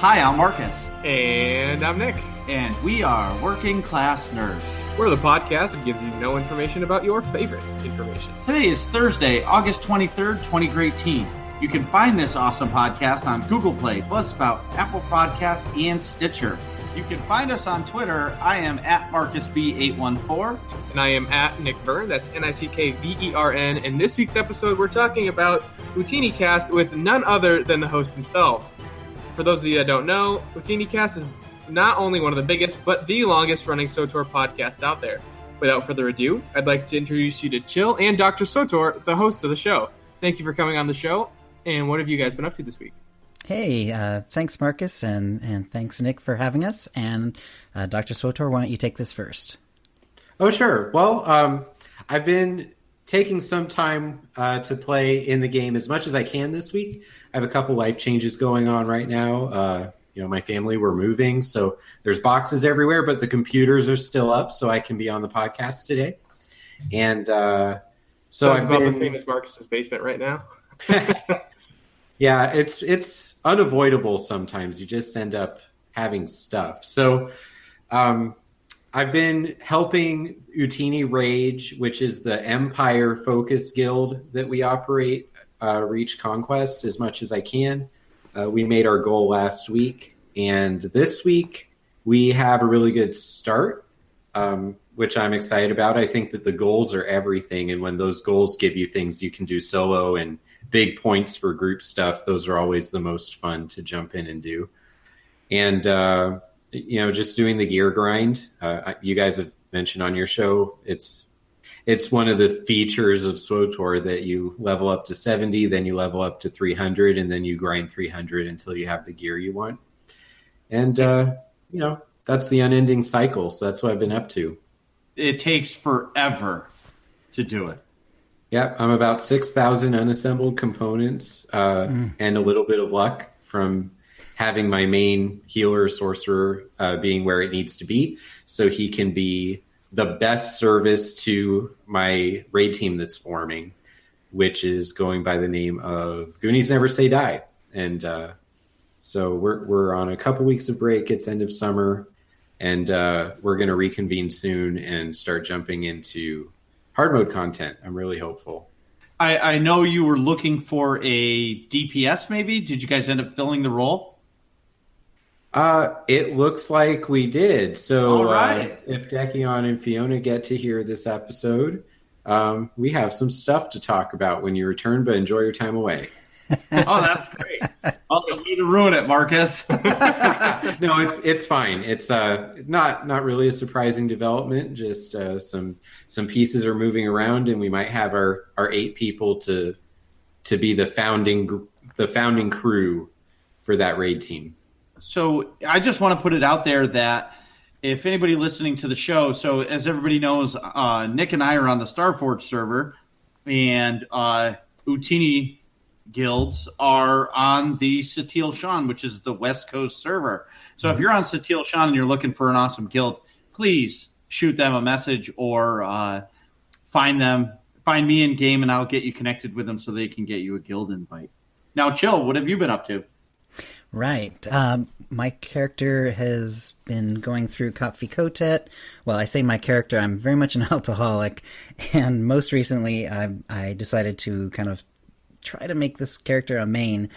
Hi, I'm Marcus. And I'm Nick. And we are Working Class Nerds. We're the podcast that gives you no information about your favorite information. Today is Thursday, August 23rd, 2018. You can find this awesome podcast on Google Play, Buzzsprout, Apple Podcasts, and Stitcher. You can find us on Twitter. I am at MarcusB814. And I am at Nick Vern. That's NickVern. And this week's episode, we're talking about Ootinicast with none other than the hosts themselves. For those of you that don't know, Ootinicast is not only one of the biggest, but the longest running SWTOR podcasts out there. Without further ado, I'd like to introduce you to Chill and Dr. SWTOR, the host of the show. Thank you for coming on the show. And what have you guys been up to this week? Hey, thanks, Marcus, and thanks, Nick, for having us. And Dr. SWTOR, why don't you take this first? Oh, sure. Well, I've been taking some time to play in the game as much as I can this week. I have a couple life changes going on right now. My family, we're moving, so there's boxes everywhere, but the computers are still up, so I can be on the podcast today. And so it's about the same as Marcus's basement right now. Yeah, it's unavoidable sometimes. You just end up having stuff. So I've been helping Ootini Rage, which is the Empire Focus Guild that we operate, reach Conquest as much as I can. We made our goal last week, and this week we have a really good start, which I'm excited about. I think that the goals are everything, and when those goals give you things you can do solo and big points for group stuff, those are always the most fun to jump in and do. And, just doing the gear grind, you guys have mentioned on your show, it's one of the features of SWTOR that you level up to 70, then you level up to 300, and then you grind 300 until you have the gear you want. And, that's the unending cycle. So that's what I've been up to. It takes forever to do it. Yeah, I'm about 6,000 unassembled components and a little bit of luck from having my main healer sorcerer being where it needs to be, so he can be the best service to my raid team that's forming, which is going by the name of Goonies Never Say Die. And so we're on a couple weeks of break. It's end of summer, and we're going to reconvene soon and start jumping into hard mode content. I'm really hopeful. I know you were looking for a DPS maybe. Did you guys end up filling the role? It looks like we did. So all right. If Decion and Fiona get to hear this episode, we have some stuff to talk about when you return, but enjoy your time away. Oh, that's great. Oh, you need to ruin it, Marcus. No, it's fine. It's not really a surprising development. Just some pieces are moving around, and we might have our 8 people to be the founding crew for that raid team. So I just want to put it out there that if anybody listening to the show, so as everybody knows, Nick and I are on the Starforge server, and Ootini guilds are on the Satil Shan, which is the West Coast server. So if you're on Satil Shan and you're looking for an awesome guild, please shoot them a message or find me in game, and I'll get you connected with them so they can get you a guild invite. Now, Chill, what have you been up to? Right. My character has been going through Coffee Kotet. Well, I say my character, I'm very much an alcoholic, and most recently I decided to kind of try to make this character a main,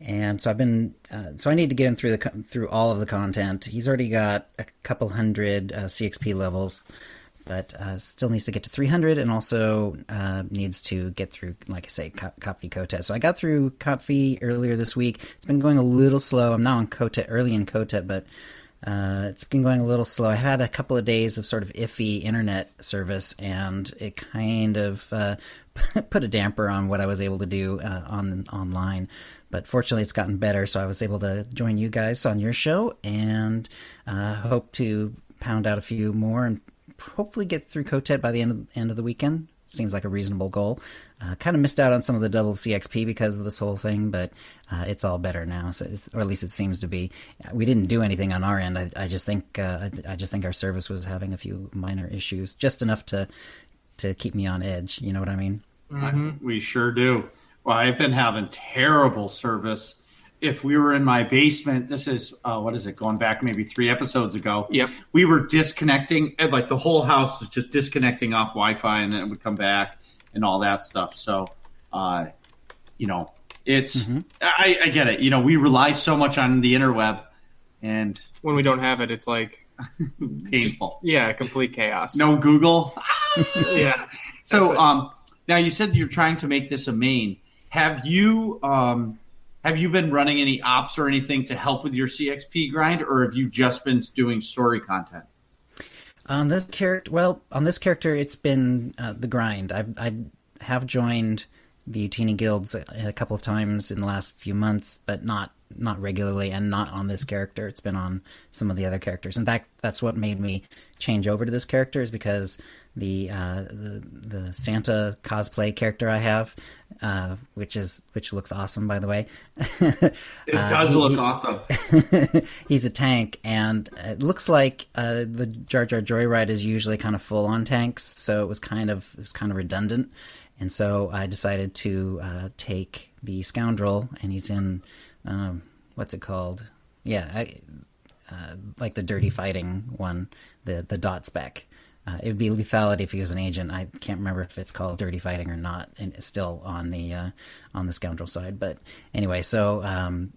and so I've been so I need to get him through all of the content. He's already got a couple hundred CXP levels, but still needs to get to 300, and also needs to get through, like I say, Coffee Kotet. So I got through Coffee earlier this week. It's been going a little slow. I'm now on Kotet, early in Kotet, but it's been going a little slow. I had a couple of days of sort of iffy internet service, and it kind of put a damper on what I was able to do online. But fortunately, it's gotten better, so I was able to join you guys on your show, and hope to pound out a few more and hopefully get through Kotet by the end of the weekend. Seems like a reasonable goal. Kind of missed out on some of the double CXP because of this whole thing, but it's all better now, or at least it seems to be. We didn't do anything on our end. I just think our service was having a few minor issues, just enough to keep me on edge. You know what I mean? Mm-hmm. We sure do. Well, I've been having terrible service, if we were in my basement, this is, what is it, going back maybe 3 episodes ago. Yep. We were disconnecting, and like the whole house was just disconnecting off Wi-Fi, and then it would come back and all that stuff. So, it's, I get it. We rely so much on the interweb, and when we don't have it, it's like painful. Complete chaos. No Google. Yeah. So, now you said you're trying to make this a main. Have you been running any ops or anything to help with your CXP grind, or have you just been doing story content? On this character, it's been the grind. I have joined the Ootinie guilds a couple of times in the last few months, but not regularly, and not on this character. It's been on some of the other characters. In fact, that's what made me change over to this character, is because the Santa cosplay character I have, which looks awesome, by the way. It does look awesome. He's a tank, and it looks like the Jar Jar Joyride is usually kind of full on tanks, so it was kind of redundant. And so I decided to take the Scoundrel, and he's in what's it called? Yeah, like the dirty fighting one, the dot spec. It would be lethality if he was an agent. I can't remember if it's called dirty fighting or not, and it's still on the Scoundrel side. But anyway, so I've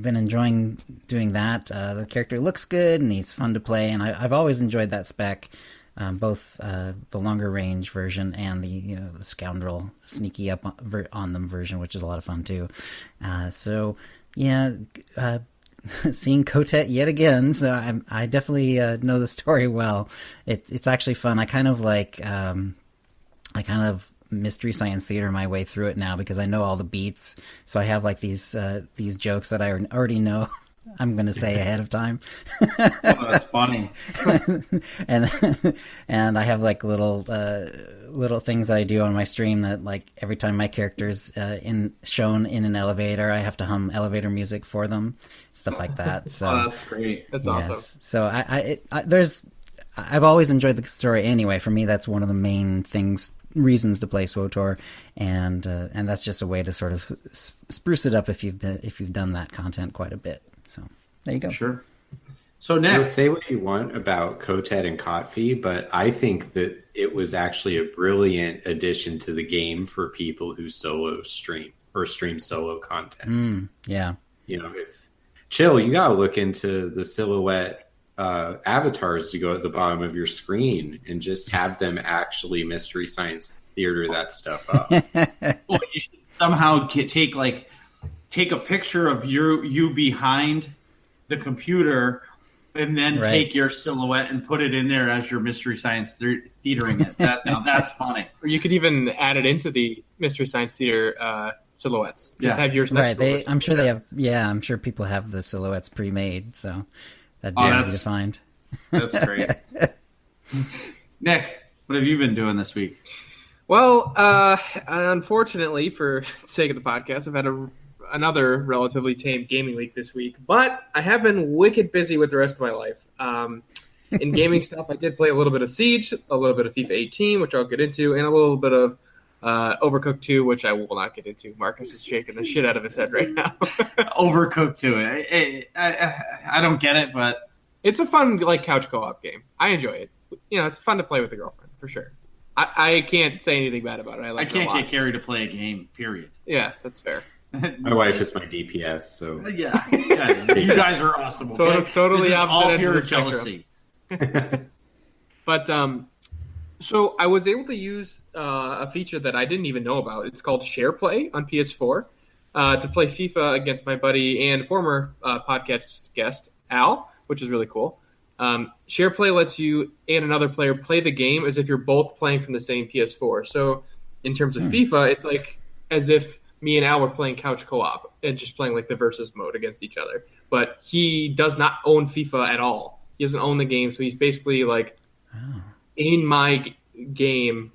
been enjoying doing that. The character looks good, and he's fun to play, and I've always enjoyed that spec, both the longer range version and the Scoundrel sneaky up on them version, which is a lot of fun too. So yeah. Seeing Kotet yet again, so I definitely know the story well. It's actually fun. I kind of mystery science theater my way through it now, because I know all the beats. So I have like these jokes that I already know. I'm going to say ahead of time. Oh, that's funny. and I have like little things that I do on my stream that, like, every time my character's shown in an elevator, I have to hum elevator music for them, stuff like that. So that's great. That's awesome. So I've always enjoyed the story anyway. For me, that's one of the main reasons to play SWTOR, and that's just a way to sort of spruce it up if you've done that content quite a bit. So there you go. Sure. So next, say what you want about Kotet and Kotfi, but I think that it was actually a brilliant addition to the game for people who solo stream or stream solo content. Yeah. If Chill, you gotta look into the silhouette avatars to go at the bottom of your screen and just have them actually mystery science theater that stuff up. Well, you should somehow take a picture of you behind the computer, and then take your silhouette and put it in there as your mystery science theatering it. Now that's funny. Or you could even add it into the mystery science theater silhouettes. Just have yours next to it. I'm sure they have. Yeah, I'm sure people have the silhouettes pre-made, so that'd be easy to find. That's great. Nick, what have you been doing this week? Well, unfortunately, for the sake of the podcast, I've had another relatively tame gaming week this week, but I have been wicked busy with the rest of my life. In gaming stuff, I did play a little bit of Siege, a little bit of FIFA 18, which I'll get into, and a little bit of Overcooked 2, which I will not get into. Marcus is shaking the shit out of his head right now. Overcooked 2. I don't get it, but it's a fun couch co-op game. I enjoy it. It's fun to play with a girlfriend, for sure. I can't say anything bad about it. I can't get Carrie to play a game, period. Yeah, that's fair. My wife is my DPS, so yeah. You guys are awesome. Okay? Totally opposite end of the jealousy. But so I was able to use a feature that I didn't even know about. It's called Share Play on PS4 to play FIFA against my buddy and former podcast guest Al, which is really cool. Share Play lets you and another player play the game as if you're both playing from the same PS4. So in terms of FIFA, it's like as if me and Al were playing couch co-op and just playing the versus mode against each other. But he does not own FIFA at all. He doesn't own the game, so he's basically in my game,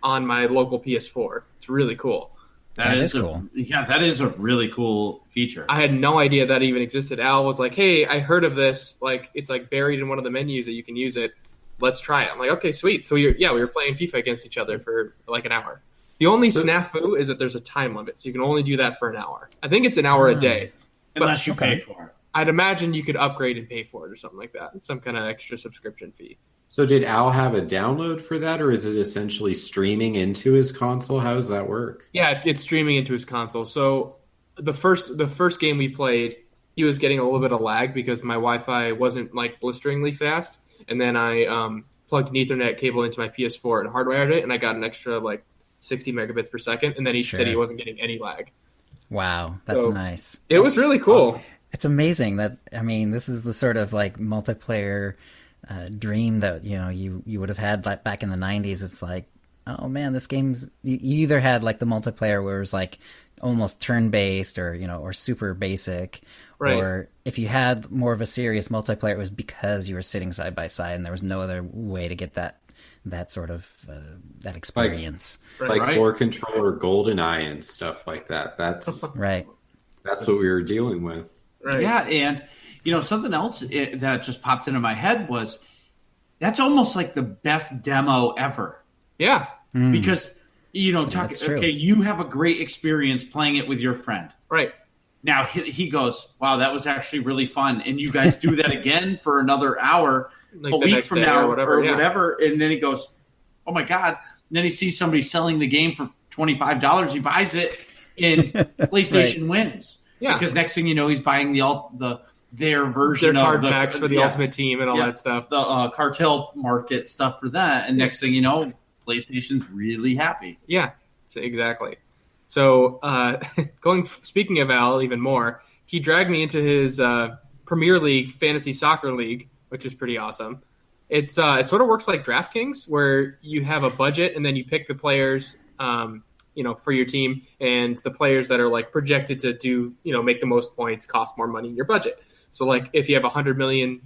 on my local PS4. It's really cool. That is cool. Yeah, that is a really cool feature. I had no idea that even existed. Al was like, "Hey, I heard of this. It's buried in one of the menus that you can use it. Let's try it." I'm like, "Okay, sweet." So we were playing FIFA against each other for an hour. The only snafu is that there's a time limit, so you can only do that for an hour. I think it's an hour a day. unless you pay for it. I'd imagine you could upgrade and pay for it or something like that. Some kind of extra subscription fee. So did Al have a download for that, or is it essentially streaming into his console? How does that work? Yeah, it's streaming into his console. So the first game we played, he was getting a little bit of lag because my Wi-Fi wasn't like blisteringly fast, and then I plugged an Ethernet cable into my PS4 and hardwired it, and I got an extra like 60 megabits per second, and then he said he wasn't getting any lag. Wow, that's nice. It was really cool. Awesome. It's amazing that, I mean, this is the sort of like multiplayer dream that, you know, you would have had like back in the 90s. It's like, oh man, this game's, you either had like the multiplayer where it was like almost turn-based or, you know, or super basic, right. Or if you had more of a serious multiplayer, it was because you were sitting side by side and there was no other way to get that sort of that experience. Like Core Controller, GoldenEye and stuff like that. That's right. That's what we were dealing with. Right. Yeah, and you know, something else that just popped into my head was that's almost like the best demo ever. Yeah. Because, you know, okay, you have a great experience playing it with your friend. Right. Now he goes, wow, that was actually really fun. And you guys do that again for another hour, like a week from now or whatever. And then he goes, oh my God. And then he sees somebody selling the game for $25. He buys it and PlayStation wins. Yeah. Because next thing you know, he's buying their version their card of the packs for the Ultimate Team and all that stuff. The cartel market stuff for that. And next thing you know, PlayStation's really happy. Yeah, exactly. So speaking of Al even more, he dragged me into his Premier League Fantasy Soccer League, which is pretty awesome. It sort of works like DraftKings, where you have a budget and then you pick the players you know, for your team, and the players that are like projected to do, you know, make the most points cost more money in your budget. So like if you have 100 million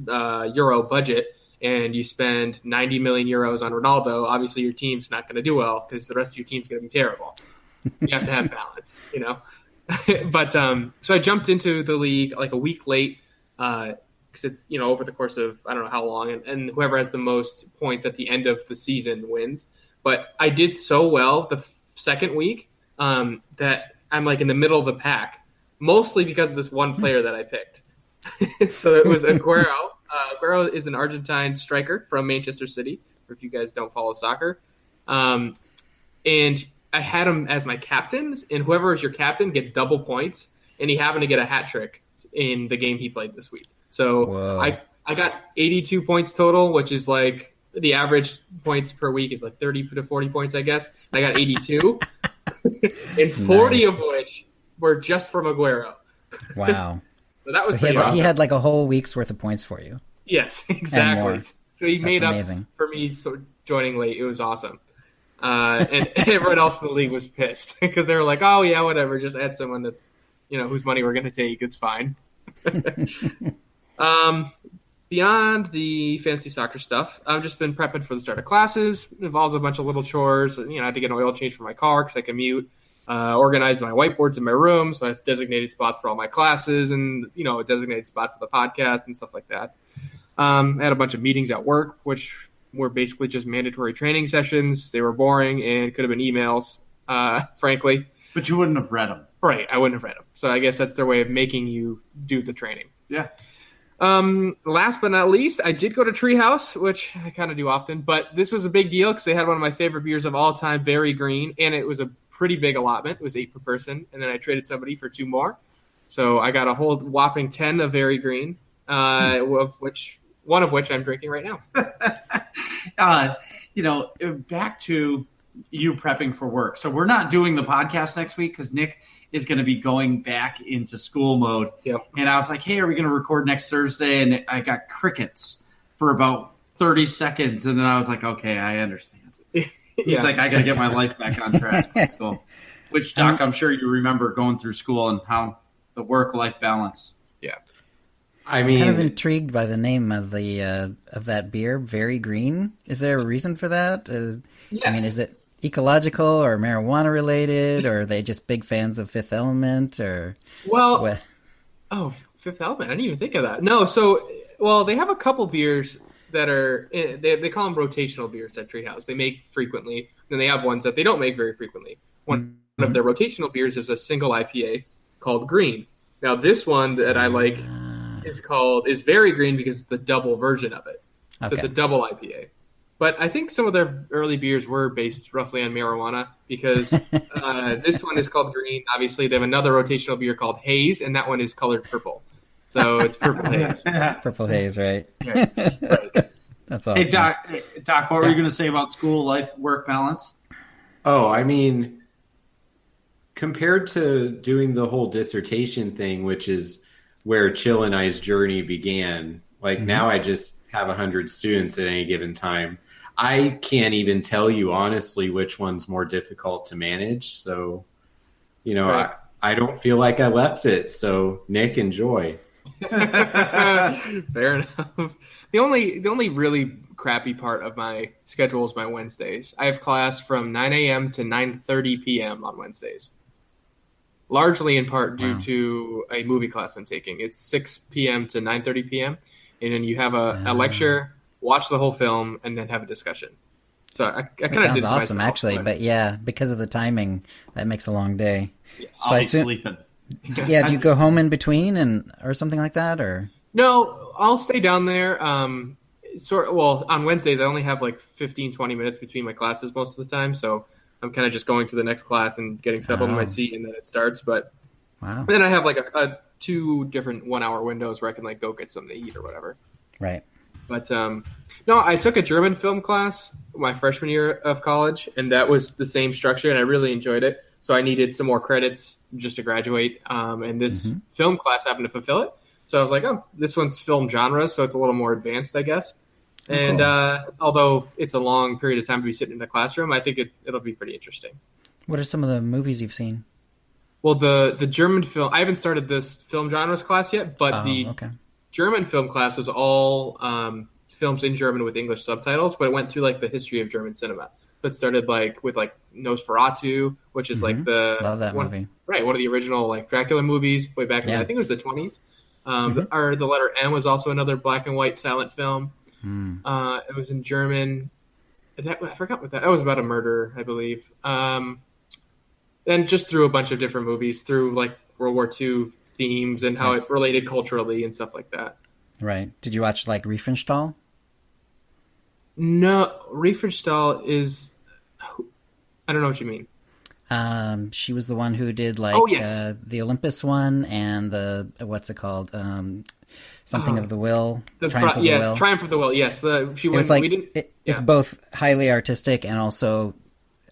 euro budget and you spend 90 million euros on Ronaldo, obviously your team's not going to do well because the rest of your team's going to be terrible. You have to have balance, you know. But so I jumped into the league like a week late because it's, you know, over the course of I don't know how long, and whoever has the most points at the end of the season wins. But I did so well the second week that I'm like in the middle of the pack, mostly because of this one player that I picked. So it was Aguero. Aguero is an Argentine striker from Manchester City, if you guys don't follow soccer. And I had him as my captain, and whoever is your captain gets double points, and he happened to get a hat trick in the game he played this week. So I got 82 points total, which is like the average points per week is like 30 to 40 points, I guess. I got 82, and 40 of which were just from Aguero. Wow. So that was pretty awesome. He had like a whole week's worth of points for you. Yes, exactly. So he made amazing. up for me joining late. It was awesome. And everyone else in the league was pissed because they were like, oh, yeah, whatever. Just add someone that's, you know, whose money we're going to take. It's fine. Beyond the fantasy soccer stuff, I've just been prepping for the start of classes. It involves a bunch of little chores. You know, I had to get an oil change for my car because I commute, organize my whiteboards in my room. So I have designated spots for all my classes and, you know, a designated spot for the podcast and stuff like that. I had a bunch of meetings at work, which were basically just mandatory training sessions. They were boring and could have been emails, frankly. But you wouldn't have read them. Right, I wouldn't have read them. So I guess that's their way of making you do the training. Yeah. Last but not least, I did go to Treehouse, which I kind of do often, but this was a big deal because they had one of my favorite beers of all time, Very Green, and it was a pretty big allotment. It was 8 per person, and then I traded somebody for 2 more. So I got a whole whopping 10 of Very Green, one of which I'm drinking right now. You know, back to you prepping for work. So we're not doing the podcast next week because Nick is going to be going back into school mode. Yep. And I was like, hey, are we going to record next Thursday? And I got crickets for about 30 seconds. And then I was like, okay, I understand. He's like, I got to get my life back on track in school. Which, Doc, I'm sure you remember going through school and how the work-life balance. Yeah. I mean, I'm kind of intrigued by the name of the of that beer, Very Green. Is there a reason for that? Yes. I mean, is it ecological or marijuana related, or are they just big fans of Fifth Element? Or Fifth Element. I didn't even think of that. No, so they have a couple beers that are they call them rotational beers at Treehouse. They make frequently, and they have ones that they don't make very frequently. One of their rotational beers is a single IPA called Green. Now, this one that I like is very green because it's the double version of it. So Okay. it's a double IPA. But I think some of their early beers were based roughly on marijuana because this one is called green. Obviously, they have another rotational beer called Haze, and that one is colored purple. So it's Purple Haze. Purple Haze, right? Right. That's awesome. Hey, Doc, what were you going to say about school, life, work balance? Oh, I mean, compared to doing the whole dissertation thing, which is where Chill and I's journey began, like now I just have 100 students at any given time. I can't even tell you honestly which one's more difficult to manage. So, Right. I don't feel like I left it. So, Nick, enjoy. Fair enough. The only really crappy part of my schedule is my Wednesdays. I have class from 9 a.m. to 9:30 p.m. on Wednesdays. Largely in part due to a movie class I'm taking. It's 6 p.m. to 9:30 p.m. and then you have a lecture, watch the whole film, and then have a discussion. So I kind of did Sounds it awesome, myself, actually. But yeah, because of the timing, that makes a long day. Yes. I'll be sleeping. Yeah, do you go home in between or something like that, or? No, I'll stay down there. On Wednesdays, I only have like 15, 20 minutes between my classes most of the time. So I'm kind of just going to the next class and getting settled in my seat, and then it starts. But then I have like a 2 different 1-hour windows where I can like go get something to eat or whatever. Right. But no, I took a German film class my freshman year of college, and that was the same structure, and I really enjoyed it. So I needed some more credits just to graduate, and this film class happened to fulfill it. So I was like, oh, this one's film genre, so it's a little more advanced, I guess. And although it's a long period of time to be sitting in the classroom, I think it'll be pretty interesting. What are some of the movies you've seen? Well, the German film, I haven't started this film genres class yet, but German film class was all films in German with English subtitles, but it went through like the history of German cinema. So it started with Nosferatu, which is like Love that movie. Right, one of the original like Dracula movies way back in, I think it was the 20s. Or the letter M was also another black and white silent film. It was in German. I forgot what that was about, a murder, I believe. And just through a bunch of different movies, through like World War II themes and how it related culturally and stuff like that. Right. Did you watch like Riefenstahl? No, Riefenstahl is. I don't know what you mean. She was the one who did like the Olympus one and the what's it called? Something of the Will. Triumph of the Will. Triumph of the Will. Yes, it's both highly artistic and also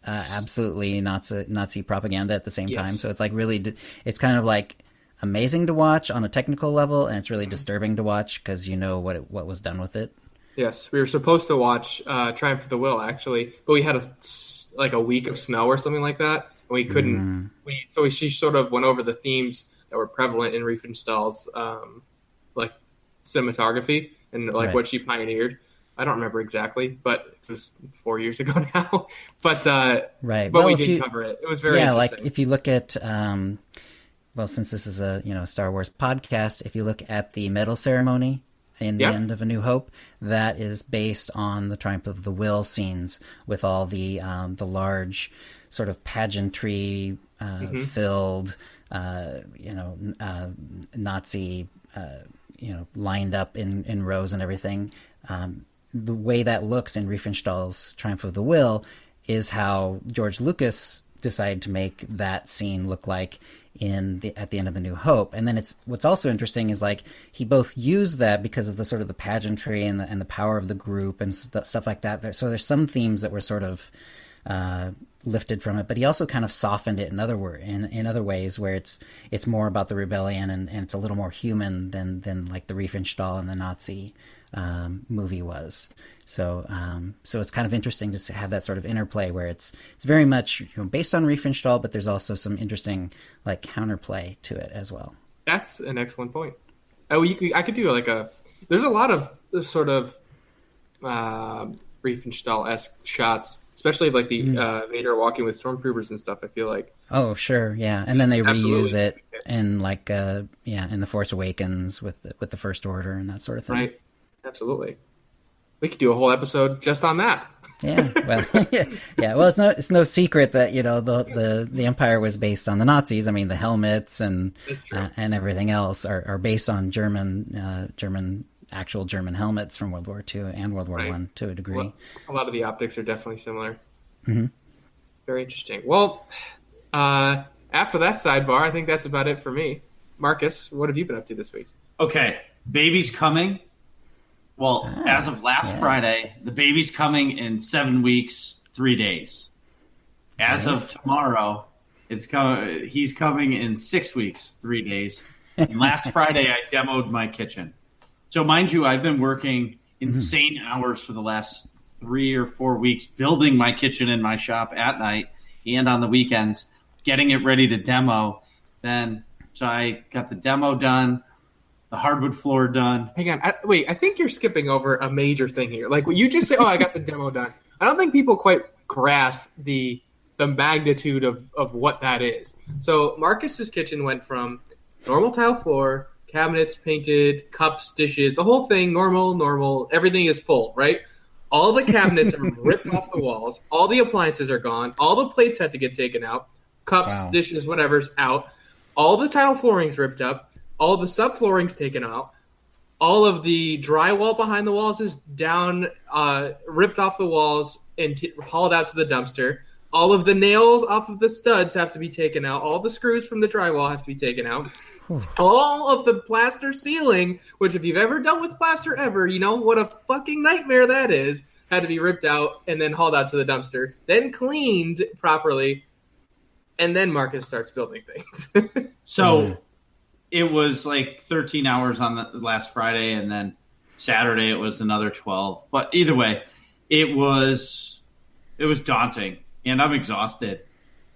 absolutely Nazi propaganda at the same time. So it's like really, it's kind of like amazing to watch on a technical level, and it's really disturbing to watch because you know what was done with it. Yes, we were supposed to watch Triumph of the Will actually, but we had a week of snow or something like that, and we couldn't. She sort of went over the themes that were prevalent in Riefenstahl's like cinematography and like what she pioneered. I don't remember exactly, but it was 4 years ago now. But but we did cover it. It was very interesting. Like if you look at since this is a Star Wars podcast, if you look at the medal ceremony in the end of A New Hope, that is based on the Triumph of the Will scenes with all the large sort of pageantry filled Nazi lined up in rows and everything. The way that looks in Riefenstahl's Triumph of the Will is how George Lucas decided to make that scene look like at the end of The New Hope. And then what's also interesting is like he both used that because of the sort of the pageantry and the power of the group and stuff like that. So there's some themes that were sort of lifted from it, but he also kind of softened it in other ways where it's more about the rebellion and it's a little more human than like the Riefenstahl and the Nazi movie was. So it's kind of interesting to have that sort of interplay where it's very much based on Riefenstahl, but there's also some interesting like counterplay to it as well. That's an excellent point. I could do there's a lot of sort of Riefenstahl-esque shots, especially like the Vader walking with stormtroopers and stuff. I feel like. Oh sure, yeah, and then they reuse it in like in The Force Awakens with the First Order and that sort of thing. Right, absolutely. We could do a whole episode just on that. Yeah, well, yeah. Well, it's no secret that the Empire was based on the Nazis. I mean, the helmets and everything else are based on actual German helmets from World War II and World War I to a degree. Well, a lot of the optics are definitely similar. Mm-hmm. Very interesting. Well, after that sidebar, I think that's about it for me. Marcus, what have you been up to this week? Okay, baby's coming. Well, as of last Friday, the baby's coming in 7 weeks, 3 days. As of tomorrow, he's coming in 6 weeks, 3 days. And last Friday, I demoed my kitchen. So mind you, I've been working insane hours for the last 3 or 4 weeks building my kitchen in my shop at night and on the weekends, getting it ready to demo. So I got the demo done. The hardwood floor done. Hang on. I think you're skipping over a major thing here. Like, when you just say, I got the demo done. I don't think people quite grasp the magnitude of what that is. So Marcus's kitchen went from normal tile floor, cabinets painted, cups, dishes, the whole thing, normal. Everything is full, right? All the cabinets are ripped off the walls. All the appliances are gone. All the plates had to get taken out. Cups, dishes, whatever's out. All the tile flooring's ripped up. All the subflooring's taken out. All of the drywall behind the walls is down, ripped off the walls and hauled out to the dumpster. All of the nails off of the studs have to be taken out. All the screws from the drywall have to be taken out. All of the plaster ceiling, which if you've ever dealt with plaster ever, you know what a fucking nightmare that is, had to be ripped out and then hauled out to the dumpster. Then cleaned properly. And then Marcus starts building things. So... It was like 13 hours on the last Friday, and then Saturday it was another 12. But either way, it was daunting, and I'm exhausted.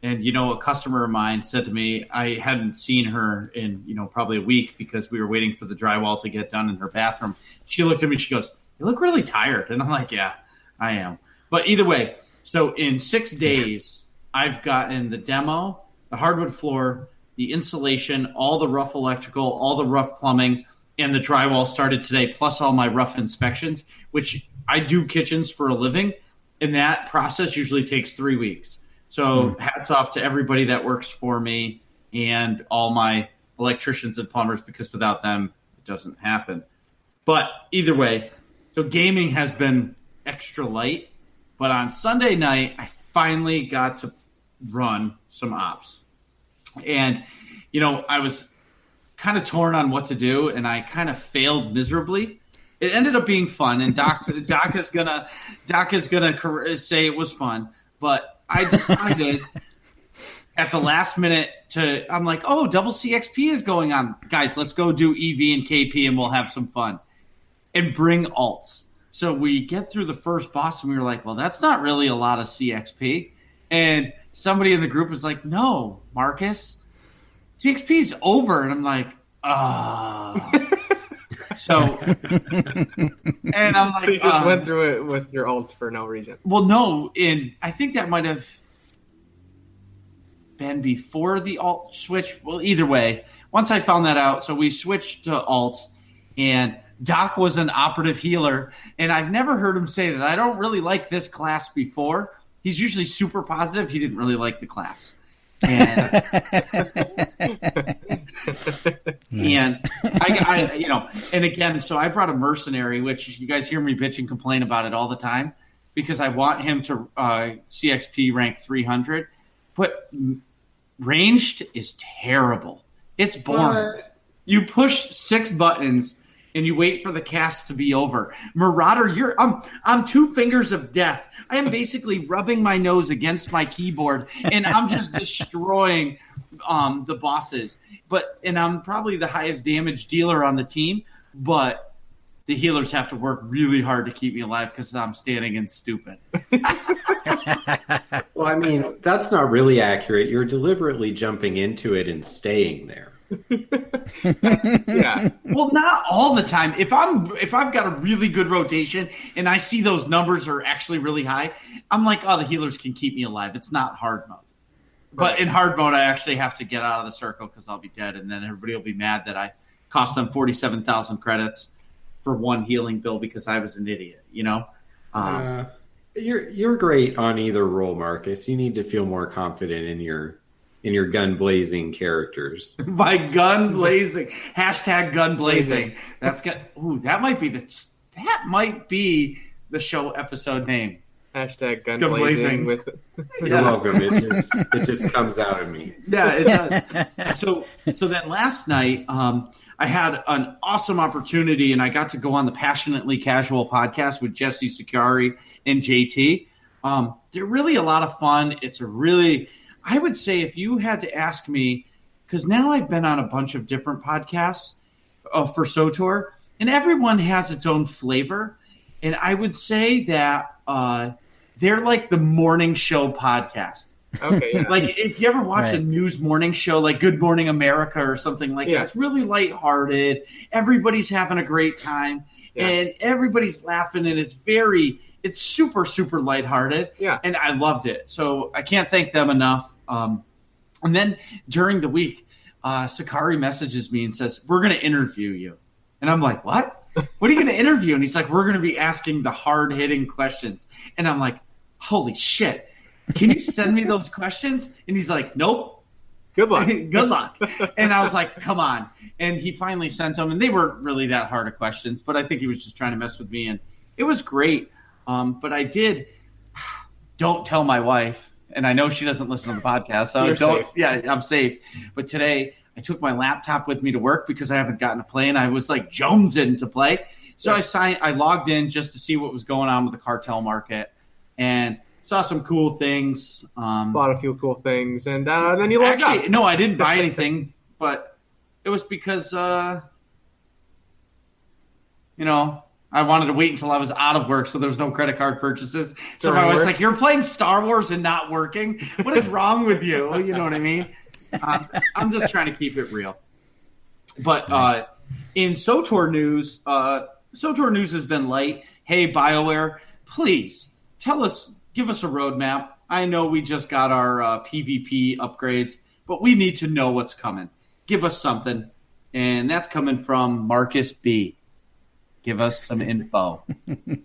And, a customer of mine said to me, I hadn't seen her in, probably a week because we were waiting for the drywall to get done in her bathroom. She looked at me, she goes, "You look really tired." And I'm like, "Yeah, I am." But either way, so in 6 days, I've gotten the demo, the hardwood floor, the insulation, all the rough electrical, all the rough plumbing, and the drywall started today, plus all my rough inspections, which I do kitchens for a living, and that process usually takes 3 weeks. So hats off to everybody that works for me and all my electricians and plumbers, because without them, it doesn't happen. But either way, so gaming has been extra light, but on Sunday night, I finally got to run some ops. And, I was kind of torn on what to do, and I kind of failed miserably. It ended up being fun, and Doc is gonna say it was fun. But I decided at the last minute I'm like, double CXP is going on, guys. Let's go do EV and KP, and we'll have some fun and bring alts. So we get through the first boss, and we were like, well, that's not really a lot of CXP, and somebody in the group was like, "No, Marcus, CXP's over." And I'm like, So, and I'm like, so you just went through it with your alts for no reason. Well, no, and I think that might have been before the alt switch. Well, either way, once I found that out, so we switched to alts, and Doc was an operative healer, and I've never heard him say that I don't really like this class before. He's usually super positive. He didn't really like the class. And, and and again, so I brought a mercenary, which you guys hear me bitch and complain about it all the time, because I want him to CXP rank 300, but ranged is terrible. It's boring. You push 6 buttons and you wait for the cast to be over. Marauder, I'm 2 fingers of death. I am basically rubbing my nose against my keyboard, and I'm just destroying the bosses. And I'm probably the highest damage dealer on the team, but the healers have to work really hard to keep me alive because I'm standing in stupid. Well, I mean, that's not really accurate. You're deliberately jumping into it and staying there. Yeah. Well, not all the time. If I've got a really good rotation and I see those numbers are actually really high, I'm like, the healers can keep me alive. It's not hard mode. But in hard mode, I actually have to get out of the circle because I'll be dead, and then everybody will be mad that I cost them 47,000 credits for 1 healing bill because I was an idiot. You're great on either role, Marcus. You need to feel more confident in your gun blazing characters. My gun blazing. Hashtag gun blazing. That's good. Ooh, that might be the show episode name. Hashtag gun blazing. With You're welcome. It just comes out of me. Yeah, it does. So then last night, I had an awesome opportunity, and I got to go on the Passionately Casual podcast with Jesse Sakari and JT. They're really a lot of fun. I would say if you had to ask me, because now I've been on a bunch of different podcasts for SWTOR, and everyone has its own flavor. And I would say that they're like the morning show podcast. Okay, yeah. Like if you ever watch a news morning show like Good Morning America or something like that, it's really lighthearted. Everybody's having a great time and everybody's laughing, and it's super, super lighthearted. Yeah. And I loved it. So I can't thank them enough. And then during the week, Sakari messages me and says, "We're going to interview you." And I'm like, "What? What are you going to interview?" And he's like, "We're going to be asking the hard-hitting questions." And I'm like, "Holy shit. Can you send me those questions?" And he's like, "Nope. Good luck." Good luck. And I was like, "Come on." And he finally sent them, and they weren't really that hard of questions, but I think he was just trying to mess with me, and it was great. But I don't tell my wife, and I know she doesn't listen to the podcast, so safe. Yeah, I'm safe. But today I took my laptop with me to work because I haven't gotten to play, and I was like jonesing to play. So I logged in just to see what was going on with the cartel market, and saw some cool things. Bought a few cool things, and then you logged out. No, I didn't buy anything, but it was because, I wanted to wait until I was out of work so there was no credit card purchases. So my wife's like, "You're playing Star Wars and not working? What is wrong with you?" You know what I mean? I'm just trying to keep it real. But Nice. In SWTOR news, SWTOR news has been light. Hey, BioWare, please give us a roadmap. I know we just got our PvP upgrades, but we need to know what's coming. Give us something. And that's coming from Marcus B. Give us some info.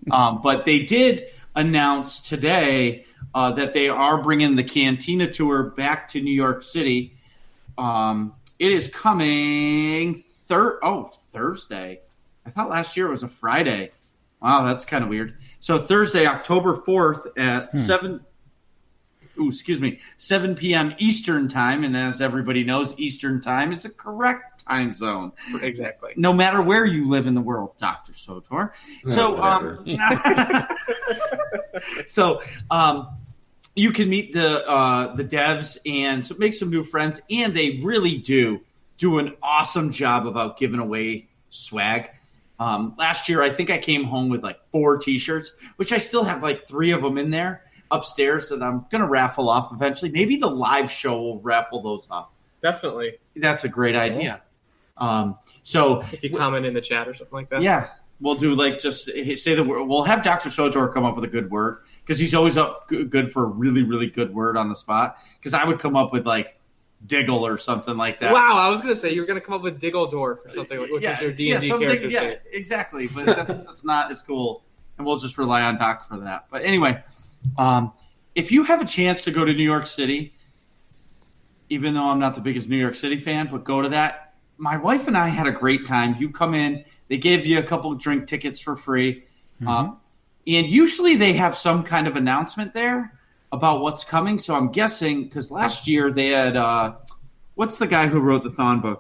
But they did announce today that they are bringing the Cantina Tour back to New York City. It is coming Thursday. I thought last year it was a Friday. Wow, that's kind of weird. So Thursday, October 4th at 7 p.m. Eastern time. And as everybody knows, Eastern time is the correct time zone. Exactly. No matter where you live in the world, Dr. SWTOR. So, you can meet the devs and make some new friends. And they really do an awesome job about giving away swag. Last year, I think I came home with like 4 T-shirts, which I still have like 3 of them in there upstairs that I'm going to raffle off eventually. Maybe the live show will raffle those off. Definitely. That's a great idea. So if you comment in the chat or something like that. Yeah, we'll do just say the word. We'll have Dr. SWTOR come up with a good word because he's always up good for a really, really good word on the spot. Because I would come up with like Diggle or something like that. Wow, I was going to say you were going to come up with Diggledorf or something, which is your D&D character. Yeah, exactly. But that's just not as cool, and we'll just rely on Doc for that. But anyway, if you have a chance to go to New York City, even though I'm not the biggest New York City fan, but go to that. My wife and I had a great time. You come in, they give you a couple of drink tickets for free. And usually they have some kind of announcement there about what's coming. So I'm guessing, because last year they had, what's the guy who wrote the Thawne book?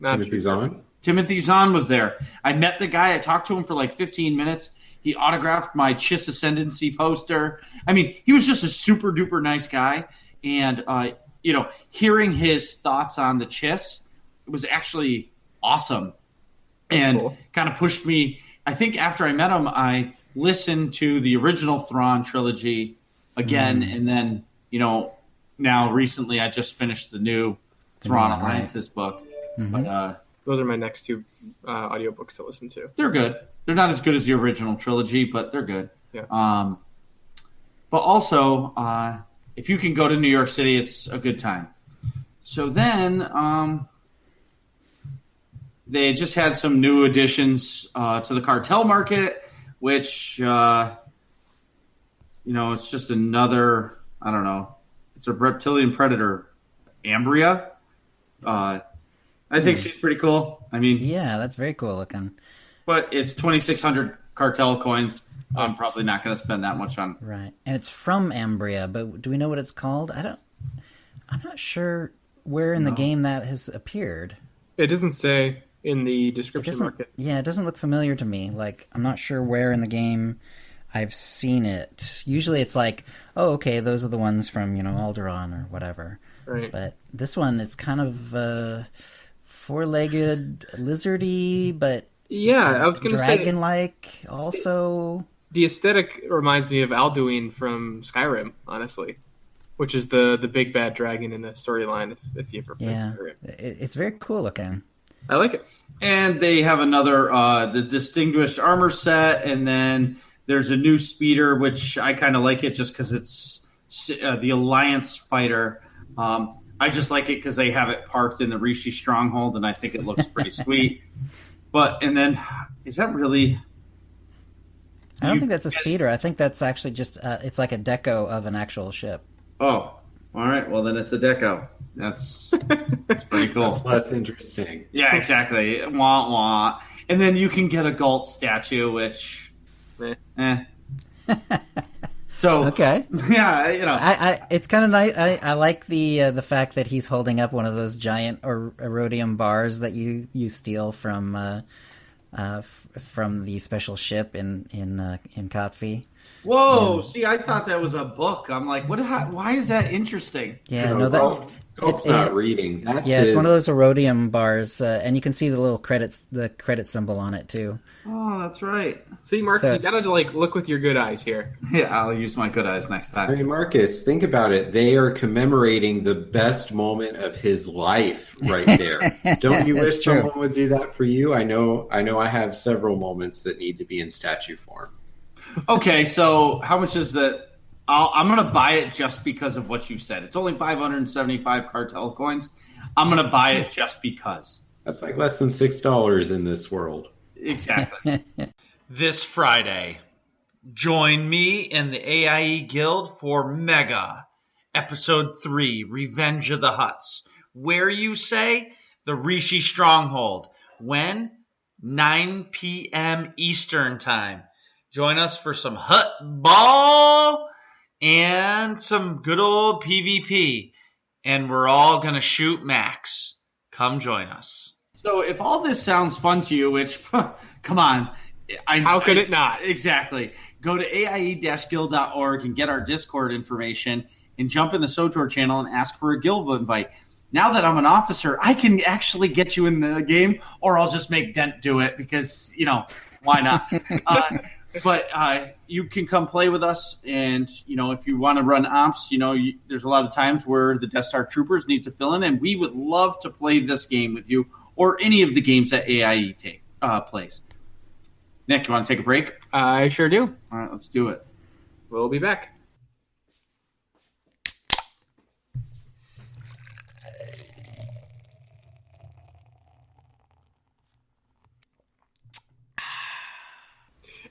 Timothy Zahn? Timothy Zahn was there. I met the guy. I talked to him for like 15 minutes. He autographed my Chiss Ascendancy poster. I mean, he was just a super duper nice guy. And, hearing his thoughts on the Chiss, it was actually awesome. That's and cool. Kind of pushed me. I think after I met him, I listened to the original Thrawn trilogy again. And then, now recently I just finished the new Thrawn Alliances book. But, those are my next 2 audiobooks to listen to. They're good. They're not as good as the original trilogy, but they're good. Yeah. But also, if you can go to New York City, it's a good time. So then they just had some new additions to the cartel market, which it's just another, I don't know, it's a reptilian predator, Ambria. I think she's pretty cool. I mean, Yeah, that's very cool looking. but it's 2,600 cartel coins. I'm probably not going to spend that much on. Right. And it's from Ambria, but do we know what it's called? I'm not sure where in the game that has appeared. It doesn't say in the It description doesn't, market. yeah, it doesn't look familiar to me. Like, I'm not sure where in the game I've seen it. Usually it's like, oh, okay, those are the ones from, Alderaan or whatever. Right. But this one, it's kind of four-legged, lizardy, but Yeah, I was going to say dragon-like also. the aesthetic reminds me of Alduin from Skyrim, honestly, which is the big bad dragon in the storyline. If you ever played Yeah, Skyrim, it's very cool looking. I like it. And they have another, the Distinguished Armor set, and then there's a new speeder, which I kind of like it just because it's the Alliance fighter. I just like it because they have it parked in the Rishi Stronghold, and I think it looks pretty sweet. And then, is that really... I don't think that's a speeder. I think that's actually just, it's like a deco of an actual ship. Oh, all right. Well, then it's a deco. That's pretty cool. That's less interesting. Yeah, exactly. Wah, wah. And then you can get a Galt statue, which... So, Okay. yeah, It's kind of nice. I like the fact that he's holding up one of those giant Erodium bars that you steal from the special ship in Kotfi. Whoa! See, I thought that was a book. I'm like, why is that interesting? Yeah, Galt's not reading. It's one of those Erodium bars, and you can see the little credit symbol on it too. Oh, that's right. See, Marcus, you gotta look with your good eyes here. Yeah, I'll use my good eyes next time. I mean, Marcus, think about it. They are commemorating the best moment of his life right there. Don't you wish someone would do that for you? I know I have several moments that need to be in statue form. Okay, so how much is that? I'm going to buy it just because of what you said. It's only 575 cartel coins. I'm going to buy it just because. That's like less than $6 in this world. Exactly. This Friday, join me in the AIE Guild for Mega, Episode 3, Revenge of the Hutts. Where, you say? The Rishi Stronghold. When? 9 p.m. Eastern Time. Join us for some Hutt ball and some good old PvP. And we're all going to shoot Max. Come join us. So if all this sounds fun to you, which, come on. How could it not? Exactly. Go to aie-guild.org and get our Discord information and jump in the SWTOR channel and ask for a guild invite. Now that I'm an officer, I can actually get you in the game, or I'll just make Dent do it because, why not? But you can come play with us, and, if you want to run ops, there's a lot of times where the Death Star Troopers need to fill in, and we would love to play this game with you or any of the games that AIE plays. Nick, you want to take a break? I sure do. All right, let's do it. We'll be back.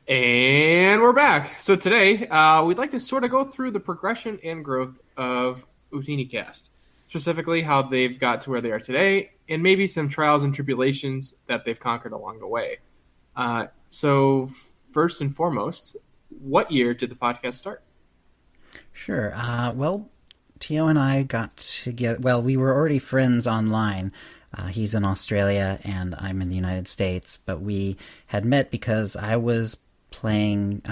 And we're back. So today, we'd like to sort of go through the progression and growth of Ootinicast. Specifically, how they've got to where they are today, and maybe some trials and tribulations that they've conquered along the way. So first and foremost, what year did the podcast start? Sure. Well, Tio and I got together. Well, we were already friends online. He's in Australia and I'm in the United States, but we had met because I was playing,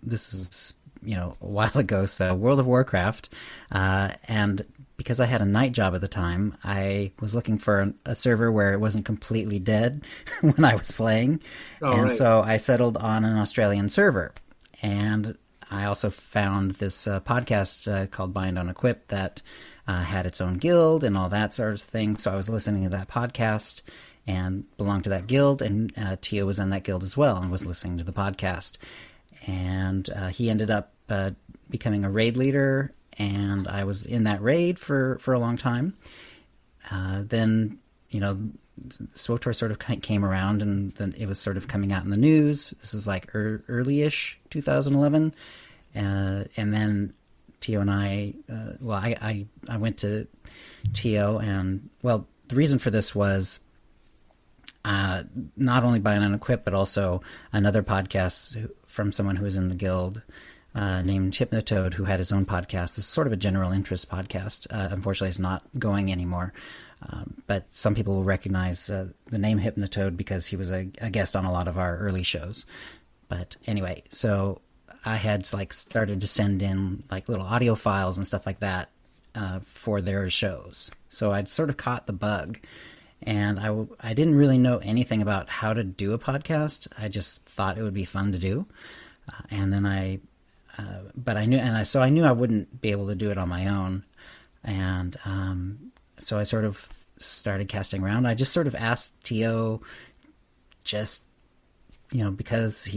this is, a while ago, so World of Warcraft, and because I had a night job at the time, I was looking for a server where it wasn't completely dead when I was playing, so I settled on an Australian server, and I also found this podcast called Bind on Equip that had its own guild and all that sort of thing, so I was listening to that podcast and belonged to that guild, and Tio was in that guild as well and was listening to the podcast. And he ended up becoming a raid leader, and I was in that raid for a long time. Then, SWTOR sort of came around, and then it was sort of coming out in the news. This was like early-ish 2011. And then Tio and I went to Tio, and well, the reason for this was not only by an Unequipped, but also another podcast from someone who was in the guild named Hypnotoad, who had his own podcast. It's sort of a general interest podcast. Unfortunately, it's not going anymore. But some people will recognize the name Hypnotoad because he was a guest on a lot of our early shows. But anyway, so I had started to send in little audio files and stuff like that for their shows. So I'd sort of caught the bug. And I didn't really know anything about how to do a podcast. I just thought it would be fun to do. And then but I knew, so I knew I wouldn't be able to do it on my own. And so I sort of started casting around. I just sort of asked Tio, just, because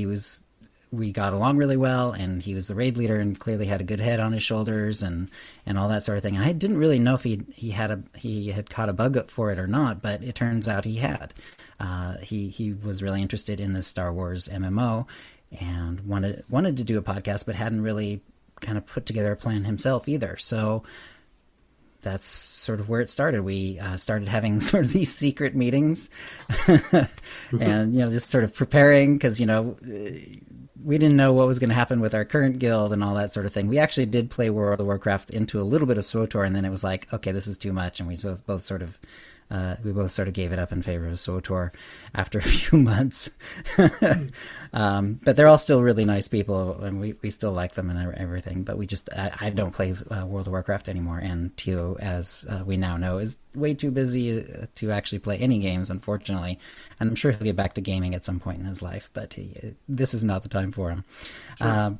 we got along really well, and he was the raid leader and clearly had a good head on his shoulders and all that sort of thing. And I didn't really know if he had caught a bug for it or not, but it turns out he had. He was really interested in the Star Wars MMO and wanted to do a podcast, but hadn't really kind of put together a plan himself either. So that's sort of where it started. We started having sort of these secret meetings and, just sort of preparing because, we didn't know what was going to happen with our current guild and all that sort of thing. We actually did play World of Warcraft into a little bit of SWTOR, and then it was like, okay, this is too much, and we both sort of gave it up in favor of SWTOR after a few months. But they're all still really nice people, and we still like them and everything. But I don't play World of Warcraft anymore, and Tio, as we now know, is way too busy to actually play any games, unfortunately. And I'm sure he'll get back to gaming at some point in his life, but this is not the time for him. Sure.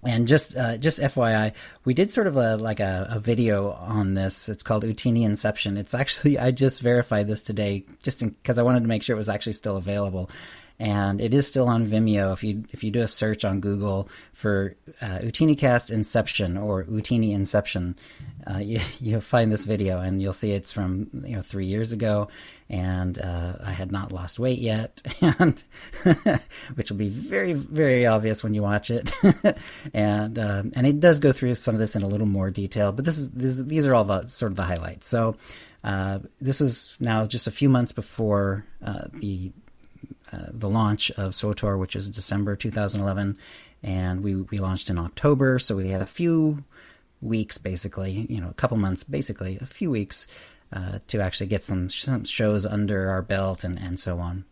And just FYI, we did sort of a video on this. It's called Ootini Inception. It's actually, I just verified this today just because I wanted to make sure it was actually still available. And it is still on Vimeo. If you do a search on Google for Ootinicast Inception or Ootini Inception, you'll find this video, and you'll see it's from 3 years ago, and I had not lost weight yet, and which will be very, very obvious when you watch it. And it does go through some of this in a little more detail, but these are all the sort of the highlights. So this is now just a few months before the launch of SWTOR, which is December 2011, and we launched in October, so we had a few weeks, basically, a couple months, basically, a few weeks to actually get some shows under our belt and so on.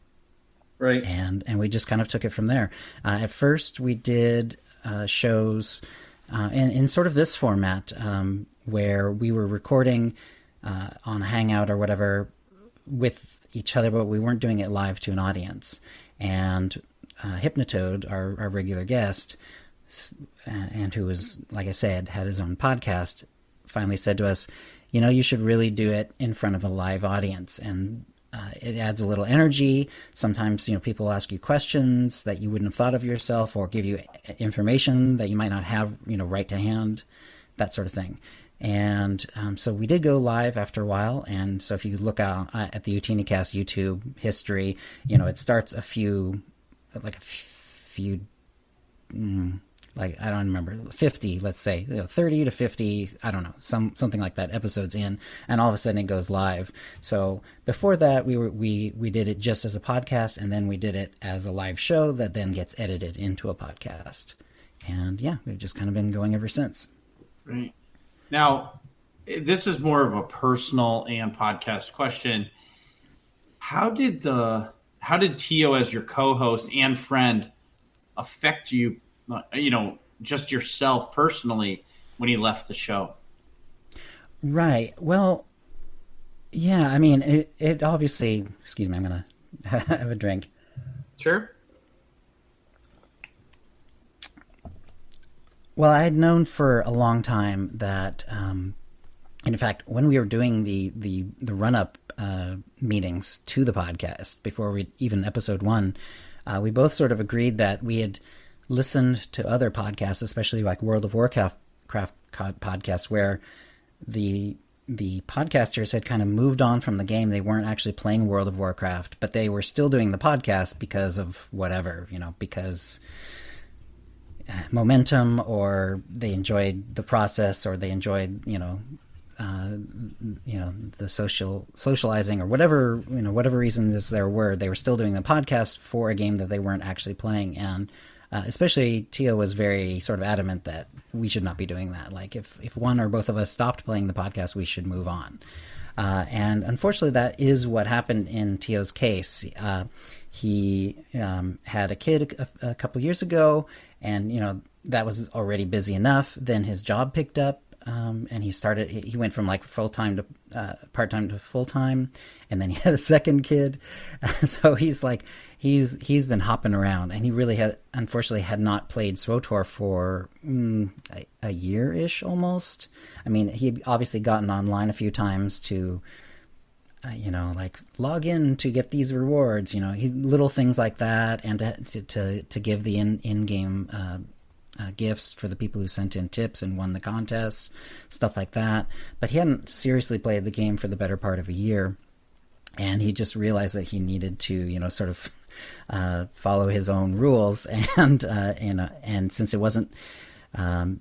Right. And we just kind of took it from there. At first, we did shows in sort of this format where we were recording on a Hangout or whatever with each other, but we weren't doing it live to an audience. And Hypnotoad, our regular guest, and who was, like I said, had his own podcast, finally said to us, you should really do it in front of a live audience. And it adds a little energy. Sometimes, people ask you questions that you wouldn't have thought of yourself, or give you information that you might not have, right to hand, that sort of thing. And so we did go live after a while. And so if you look out at the Ootinicast YouTube history, it starts I don't remember, 50, let's say, 30 to 50, I don't know, something like that, episodes in, and all of a sudden it goes live. So before that, we did it just as a podcast, and then we did it as a live show that then gets edited into a podcast. And yeah, we've just kind of been going ever since. Right. Now, this is more of a personal and podcast question. How did Tio, as your co-host and friend, affect you, just yourself personally when he left the show? Right. Well, yeah, I mean, it obviously, excuse me, I'm going to have a drink. Sure. Well, I had known for a long time that, in fact, when we were doing the run-up meetings to the podcast, before even episode 1, we both sort of agreed that we had listened to other podcasts, especially like World of Warcraft podcasts, where the podcasters had kind of moved on from the game. They weren't actually playing World of Warcraft, but they were still doing the podcast because of whatever, because momentum, or they enjoyed the process, or they enjoyed the socializing, or whatever reasons there were, they were still doing a podcast for a game that they weren't actually playing. And especially Tio was very sort of adamant that we should not be doing that. Like if one or both of us stopped playing the podcast, we should move on. And unfortunately, that is what happened in Tio's case. He had a kid a couple years ago, and that was already busy enough. Then his job picked up, and he went from like full-time to part-time to full-time, and then he had a second kid. So he's been hopping around, and he really unfortunately had not played SWTOR for a year-ish almost. I mean, he'd obviously gotten online a few times to like log in to get these rewards, little things like that, and to give the in-game gifts for the people who sent in tips and won the contests, stuff like that. But he hadn't seriously played the game for the better part of a year, and he just realized that he needed to, sort of follow his own rules, and since it wasn't, it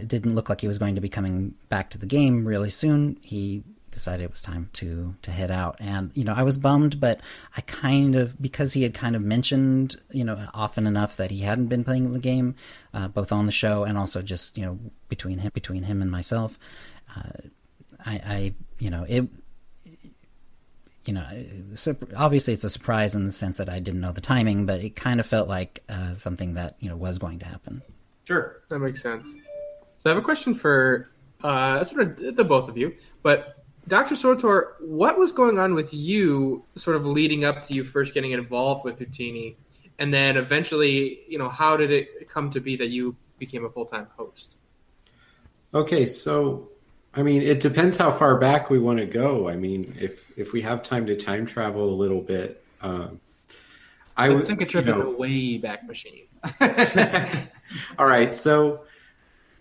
didn't look like he was going to be coming back to the game really soon, he decided it was time to head out. And I was bummed, but I because he had kind of mentioned often enough that he hadn't been playing the game, both on the show and also just between him and myself, obviously it's a surprise in the sense that I didn't know the timing, but it kind of felt like something that was going to happen. Sure, that makes sense. So I have a question for sort of the both of you, but Dr. SWTOR, what was going on with you sort of leading up to you first getting involved with Ootini? And then eventually, how did it come to be that you became a full-time host? Okay, so, I mean, it depends how far back we want to go. I mean, if we have time to time travel a little bit, Let's take a trip in a way back machine. All right, so,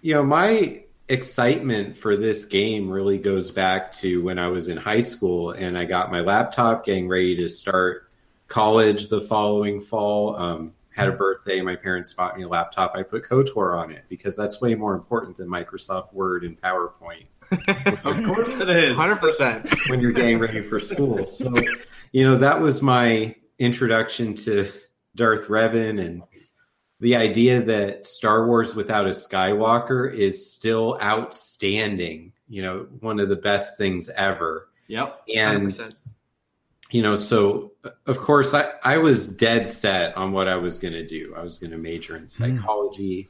my excitement for this game really goes back to when I was in high school and I got my laptop, getting ready to start college the following fall. Had a birthday, my parents bought me a laptop. I put KOTOR on it because that's way more important than Microsoft Word and PowerPoint. Of course it is. 100%. When you're getting ready for school. So, that was my introduction to Darth Revan, and the idea that Star Wars without a Skywalker is still outstanding, one of the best things ever. Yep. And, 100%. So of course I was dead set on what I was going to do. I was going to major in psychology,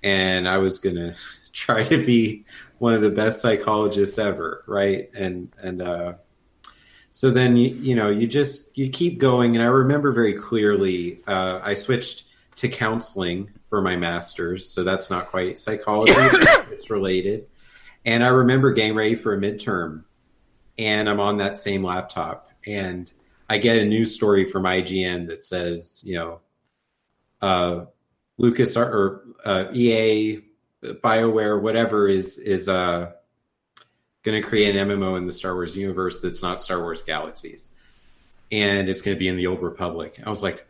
and I was going to try to be one of the best psychologists ever. Right. And so then, you keep going. And I remember very clearly, I switched to counseling for my master's. So that's not quite psychology. It's related. And I remember getting ready for a midterm, and I'm on that same laptop, and I get a news story from IGN that says, Lucas or EA, BioWare, whatever is going to create an MMO in the Star Wars universe that's not Star Wars Galaxies. And it's going to be in the Old Republic. I was like,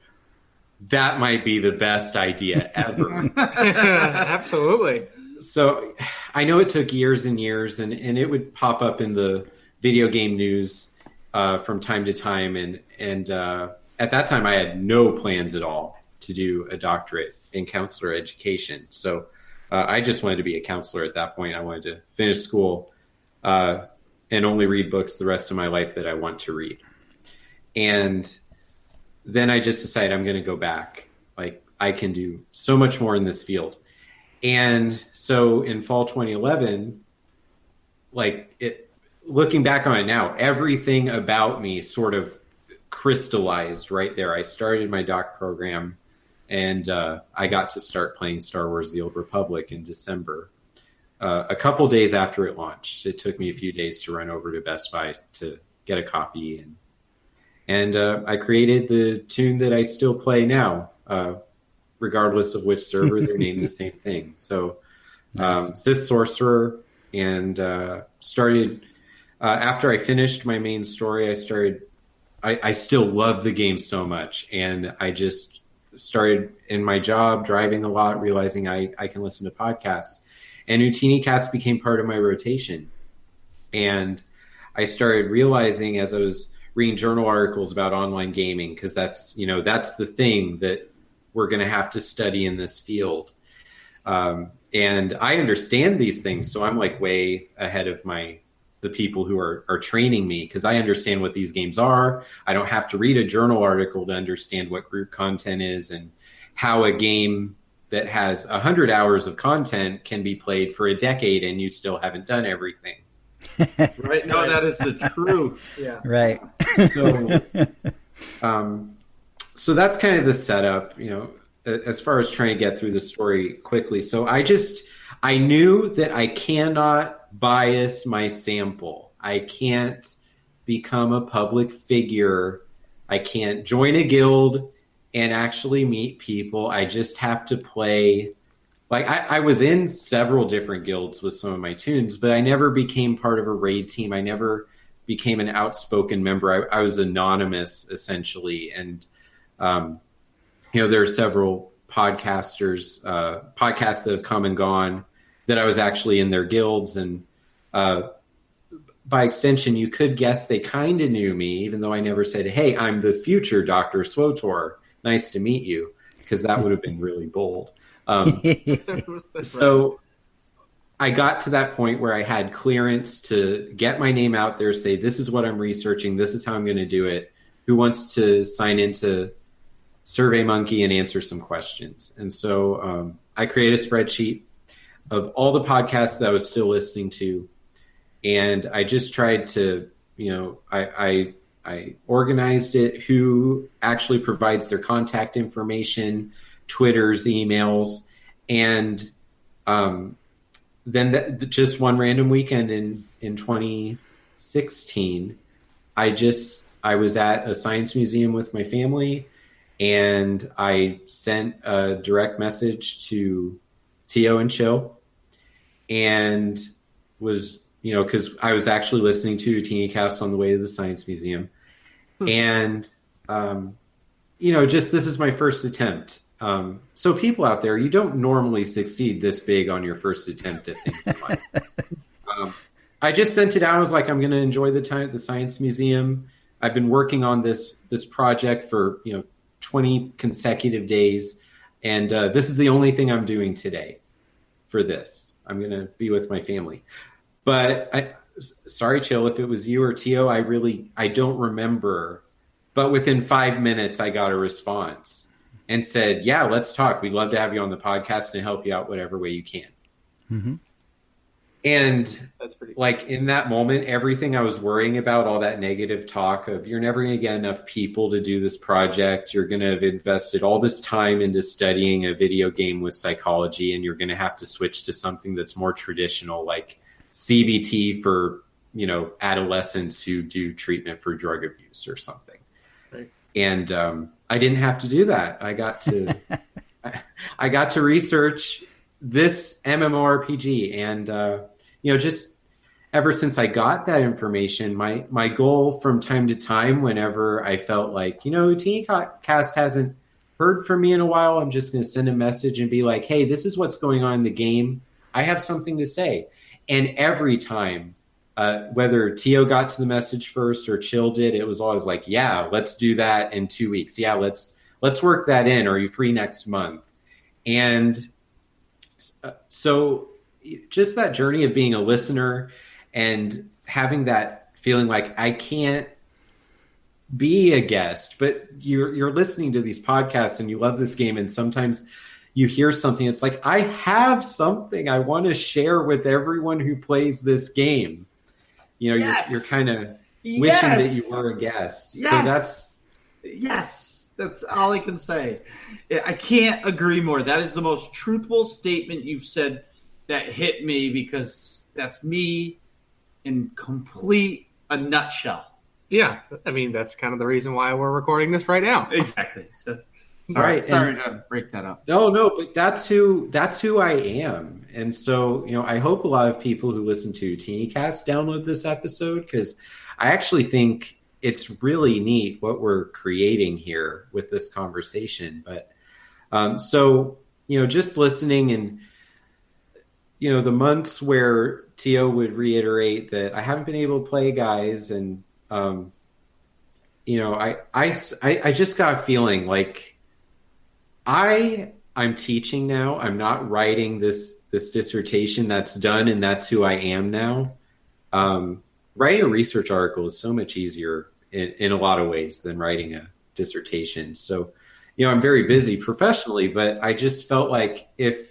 that might be the best idea ever. Absolutely. So I know it took years and years, and it would pop up in the video game news from time to time. And at that time, I had no plans at all to do a doctorate in counselor education. So I just wanted to be a counselor at that point. I wanted to finish school and only read books the rest of my life that I want to read. And then I just decided I'm going to go back. Like, I can do so much more in this field. And so in fall 2011, looking back on it now, everything about me sort of crystallized right there. I started my doc program, and I got to start playing Star Wars: The Old Republic in December. A couple days after it launched. It took me a few days to run over to Best Buy to get a copy, and I created the tune that I still play now, regardless of which server. They're named the same thing. So nice. Sith Sorcerer, and started after I finished my main story. I still love the game so much, and I just started in my job, driving a lot, realizing I can listen to podcasts. And Ootinicast became part of my rotation. And I started realizing as I was reading journal articles about online gaming, because that's the thing that we're going to have to study in this field. And I understand these things, so I'm like way ahead of the people who are training me, because I understand what these games are. I don't have to read a journal article to understand what group content is and how a game that has 100 hours of content can be played for a decade and you still haven't done everything. Right? No, that is the truth. Yeah. Right. So that's kind of the setup, as far as trying to get through the story quickly. So I knew that I cannot bias my sample. I can't become a public figure. I can't join a guild and actually meet people. I just have to play. Like I was in several different guilds with some of my tunes, but I never became part of a raid team. I never became an outspoken member. I was anonymous essentially. And, there are several podcasts that have come and gone that I was actually in their guilds. And, by extension, you could guess they kind of knew me, even though I never said, "Hey, I'm the future Dr. SWTOR. Nice to meet you," because that would have been really bold. So I got to that point where I had clearance to get my name out there, say, this is what I'm researching, this is how I'm going to do it. Who wants to sign into SurveyMonkey and answer some questions? And so I created a spreadsheet of all the podcasts that I was still listening to. And I just tried to, I organized it, who actually provides their contact information, Twitters, emails, and then just one random weekend in 2016, I was at a science museum with my family, and I sent a direct message to Tio and Chill, and was, because I was actually listening to Ootinicast on the way to the science museum, and just this is my first attempt. So people out there, you don't normally succeed this big on your first attempt at things in life. I just sent it out. I was like, I'm going to enjoy the time at the Science Museum. I've been working on this project for 20 consecutive days, and this is the only thing I'm doing today for this. I'm going to be with my family. But sorry, Chill, if it was you or Tio, I don't remember. But within 5 minutes, I got a response and said, yeah, let's talk. We'd love to have you on the podcast and help you out whatever way you can. Mm-hmm. And that's pretty cool. Like in that moment, everything I was worrying about, all that negative talk of you're never going to get enough people to do this project. You're going to have invested all this time into studying a video game with psychology, and you're going to have to switch to something that's more traditional, like CBT for, adolescents who do treatment for drug abuse or something. Right. And I didn't have to do that. I got to research this MMORPG, and just ever since I got that information, my goal from time to time, whenever I felt like Ootinicast hasn't heard from me in a while, I'm just going to send a message and be like, hey, this is what's going on in the game. I have something to say. And every time, whether Tio got to the message first or Chill did, it was always like, yeah, let's do that in 2 weeks. Yeah, let's work that in. Are you free next month? And so just that journey of being a listener and having that feeling like I can't be a guest, but you're listening to these podcasts and you love this game, and sometimes you hear something, it's like, I have something I want to share with everyone who plays this game. Yes. You're kind of wishing that you were a guest. Yes. So that's all I can say. I can't agree more. That is the most truthful statement you've said that hit me, because that's me in complete a nutshell. Yeah, I mean, that's kind of the reason why we're recording this right now. Exactly. So, sorry to break that up. No, but that's who I am. And so, I hope a lot of people who listen to Ootinicast download this episode, because I actually think it's really neat what we're creating here with this conversation. But So, just listening and, the months where Tio would reiterate that I haven't been able to play, guys. And, I just got a feeling like I'm teaching now. I'm not writing this dissertation. That's done, and that's who I am now. Writing a research article is so much easier in a lot of ways than writing a dissertation. So, I'm very busy professionally, but I just felt like if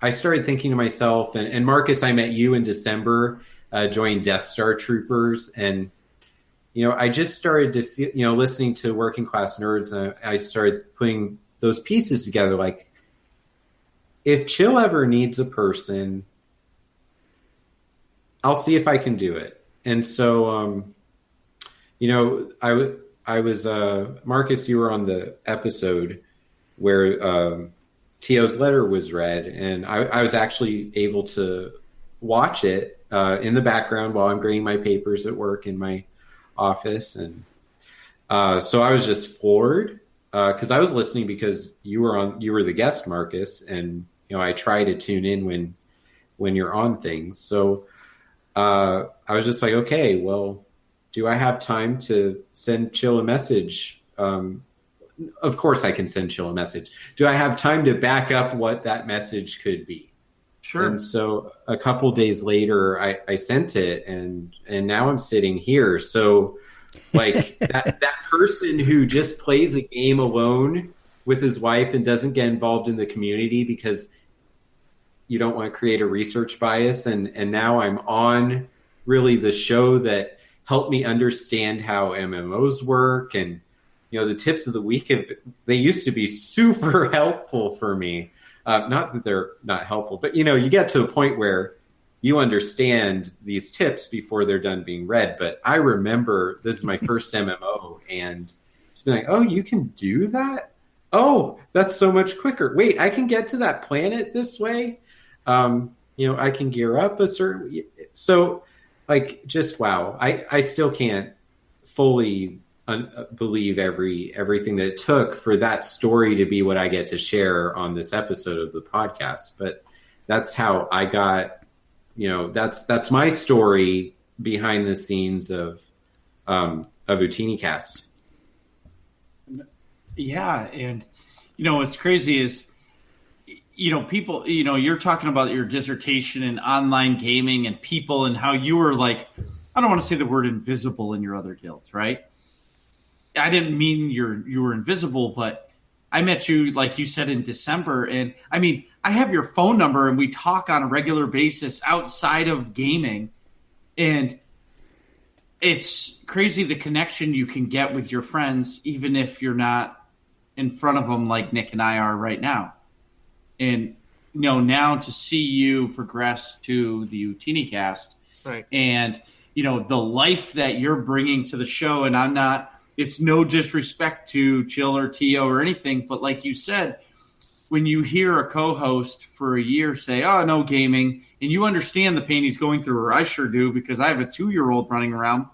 I started thinking to myself, and Marcus, I met you in December, joined Death Star Troopers, and I just started to feel, listening to Working Class Nerds, and I started putting those pieces together. Like, if Chill ever needs a person, I'll see if I can do it. And so, I was Marcus, you were on the episode where Tio's letter was read, and I was actually able to watch it in the background while I'm grading my papers at work in my office. And so I was just floored because I was listening because you were the guest, Marcus, and I try to tune in when you're on things. So I was just like, okay, well, do I have time to send Chill a message? Of course I can send Chill a message. Do I have time to back up what that message could be? Sure. And so a couple days later, I sent it, and now I'm sitting here. So, like that person who just plays a game alone with his wife and doesn't get involved in the community because you don't want to create a research bias, and now I'm on really the show that helped me understand how MMOs work, and the tips of the week they used to be super helpful for me. Not that they're not helpful, but you get to a point where you understand these tips before they're done being read. But I remember this is my first MMO, and it's been like, oh, you can do that? Oh, that's so much quicker. Wait, I can get to that planet this way? I can gear up a certain... So, like, just wow. I still can't fully believe everything that it took for that story to be what I get to share on this episode of the podcast. But that's how I got, that's my story behind the scenes of Ootinicast. Yeah. And, what's crazy is, people, you're talking about your dissertation and online gaming and people and how you were like, I don't want to say the word invisible in your other guilds, right? I didn't mean you were invisible, but I met you, like you said, in December. And I mean, I have your phone number and we talk on a regular basis outside of gaming. And it's crazy the connection you can get with your friends, even if you're not in front of them like Nick and I are right now. And, now to see you progress to the Ootinicast, right, and, the life that you're bringing to the show, and it's no disrespect to Chill or Tio or anything, but like you said, when you hear a co-host for a year say, oh, no gaming, and you understand the pain he's going through, or I sure do, because I have a 2-year-old running around,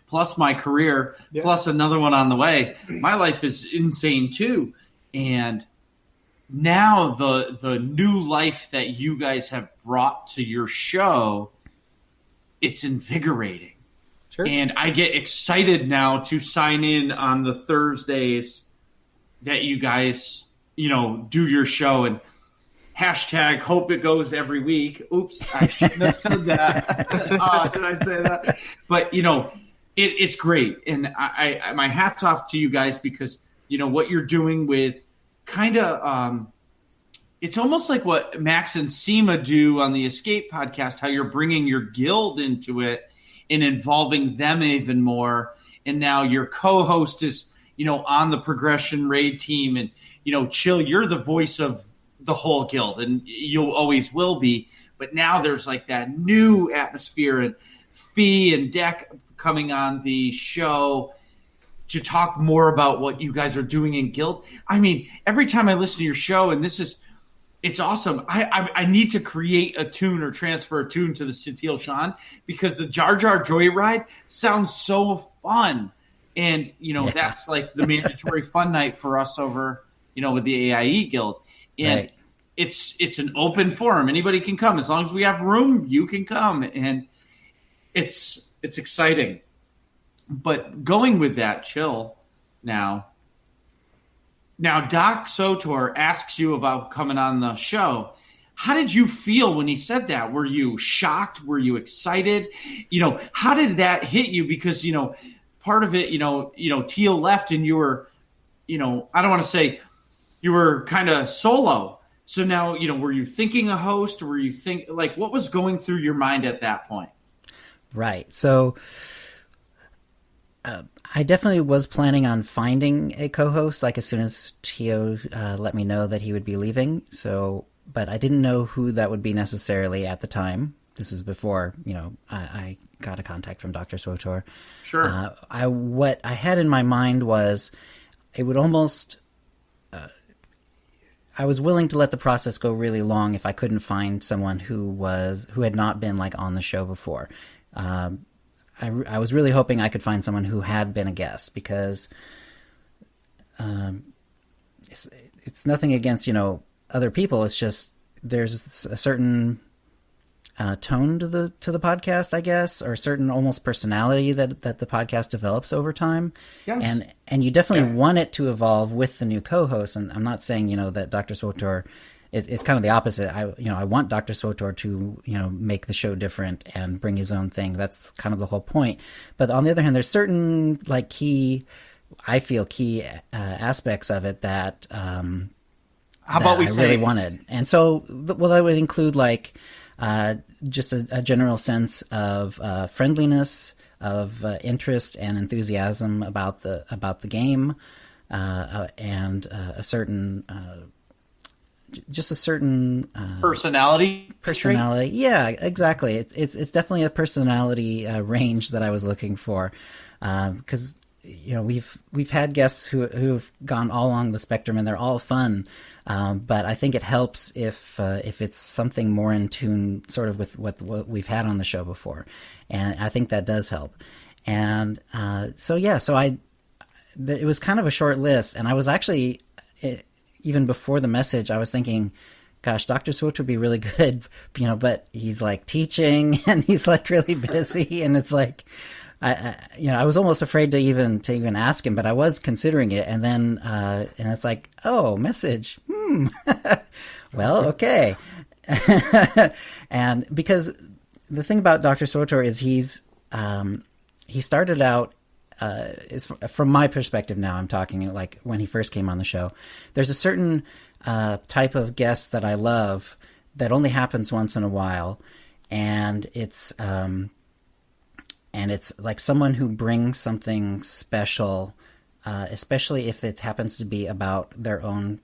plus my career, plus another one on the way. My life is insane too. And now the new life that you guys have brought to your show, it's invigorating. Sure. And I get excited now to sign in on the Thursdays that you guys, do your show, and hashtag hope it goes every week. Oops, I shouldn't have said that. Did I say that? But, it's great. And I my hat's off to you guys because, what you're doing with kind of it's almost like what Max and Seema do on the Escape podcast, how you're bringing your guild into it and involving them even more. And now your co-host is, on the progression raid team, and, Chill, you're the voice of the whole guild, and you always will be. But now there's like that new atmosphere, and Fee and Deck coming on the show to talk more about what you guys are doing in guild. I mean, every time I listen to your show, and it's awesome. I need to create a tune or transfer a tune to the Satil Shan because the Jar Jar Joyride sounds so fun. And, that's like the mandatory fun night for us over, with the AIE Guild. And Right. it's an open forum. Anybody can come. As long as we have room, you can come. And it's exciting. But going with that, chill now. Now, Doc SWTOR asks you about coming on the show. How did you feel when he said that? Were you shocked? Were you excited? How did that hit you? Because, part of it, Teal left and you were, I don't want to say you were kind of solo. So now, were you thinking a host? Were you what was going through your mind at that point? Right. So I definitely was planning on finding a co-host, like as soon as Tio let me know that he would be leaving. But I didn't know who that would be necessarily at the time. This is before, I got a contact from Dr. SWTOR. Sure. What I had in my mind was it would almost... I was willing to let the process go really long if I couldn't find someone who had not been on the show before. I was really hoping I could find someone who had been a guest, because it's nothing against other people. It's just there's a certain tone to the podcast, I guess, or a certain almost personality that the podcast develops over time. Yes. And you definitely want it to evolve with the new co-host. And I'm not saying that Dr. SWTOR. It's kind of the opposite. I want Dr. SWTOR to make the show different and bring his own thing. That's kind of the whole point. But on the other hand, there's certain key aspects of it that How about we I say really wanted. And so, that would include just a general sense of friendliness, of interest and enthusiasm about the game, and a certain. Just a certain personality. Yeah, exactly. It's definitely a personality range that I was looking for, because we've had guests who've gone all along the spectrum and they're all fun, but I think it helps if it's something more in tune, sort of with what we've had on the show before, and I think that does help. And it was kind of a short list, and I was actually. Even before the message, I was thinking, gosh, Dr. SWTOR would be really good, but he's teaching and he's really busy. And it's I was almost afraid to even ask him, but I was considering it. And then, and it's message. Well, okay. And because the thing about Dr. SWTOR is he started out, from my perspective now, I'm talking when he first came on the show, there's a certain type of guest that I love that only happens once in a while, and it's someone who brings something special, especially if it happens to be about their own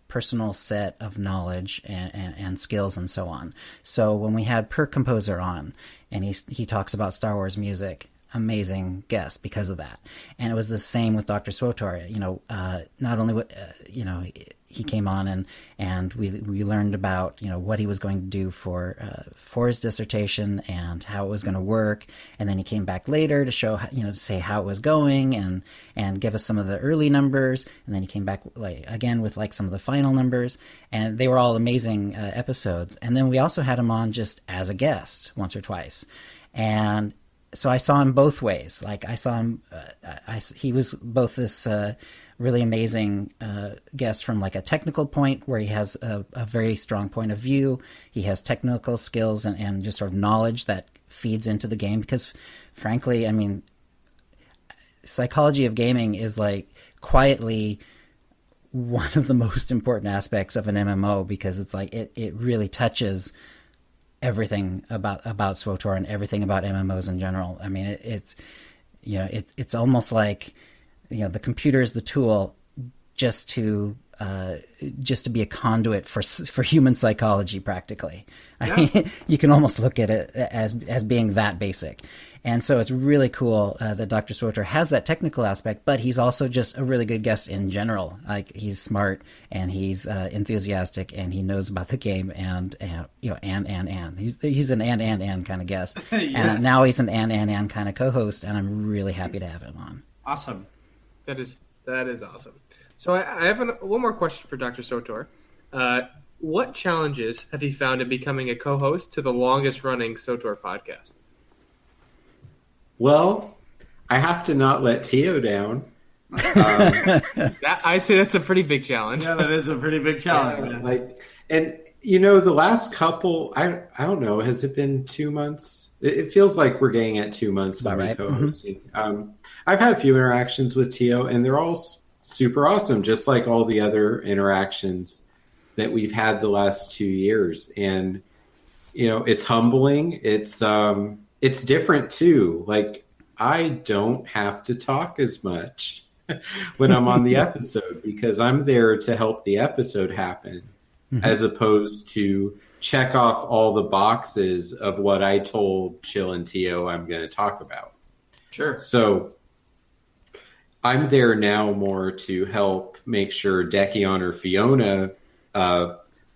personal set of knowledge and skills and so on. So when we had Per Composer on, and he talks about Star Wars music, amazing guest because of that. And it was the same with Dr. SWTOR. Not only he came on and we learned about what he was going to do for his dissertation and how it was going to work, and then he came back later to show to say how it was going and give us some of the early numbers, and then he came back again with some of the final numbers, and they were all amazing episodes. And then we also had him on just as a guest once or twice, and so I saw him both ways. I saw him, he was both this really amazing guest from a technical point where he has a very strong point of view. He has technical skills and just sort of knowledge that feeds into the game, because frankly, psychology of gaming is quietly one of the most important aspects of an MMO, because it's it really touches everything about SWTOR and everything about MMOs in general. It's almost the computer is the tool just to be a conduit for human psychology, practically. Yeah. You can almost look at it as being that basic. And so it's really cool that Dr. SWTOR has that technical aspect, but he's also just a really good guest in general. He's smart and he's enthusiastic and he knows about the game and he's an and kind of guest. Yes. And now he's an and kind of co-host, and I'm really happy to have him on. Awesome. That is awesome. So I have one more question for Dr. SWTOR. What challenges have you found in becoming a co-host to the longest-running SWTOR podcast? Well, I have to not let Tio down. I'd say that's a pretty big challenge. Yeah, that is a pretty big challenge. The last couple, I don't know, has it been 2 months? It feels like we're getting at 2 months of me co-hosting. Mm-hmm. I've had a few interactions with Tio, and they're all super awesome, just like all the other interactions that we've had the last 2 years. And, it's humbling. It's different too. Like, I don't have to talk as much when I'm on the episode because I'm there to help the episode happen, as opposed to check off all the boxes of what I told Chill and Tio I'm going to talk about. Sure. So I'm there now more to help make sure Decion or Fiona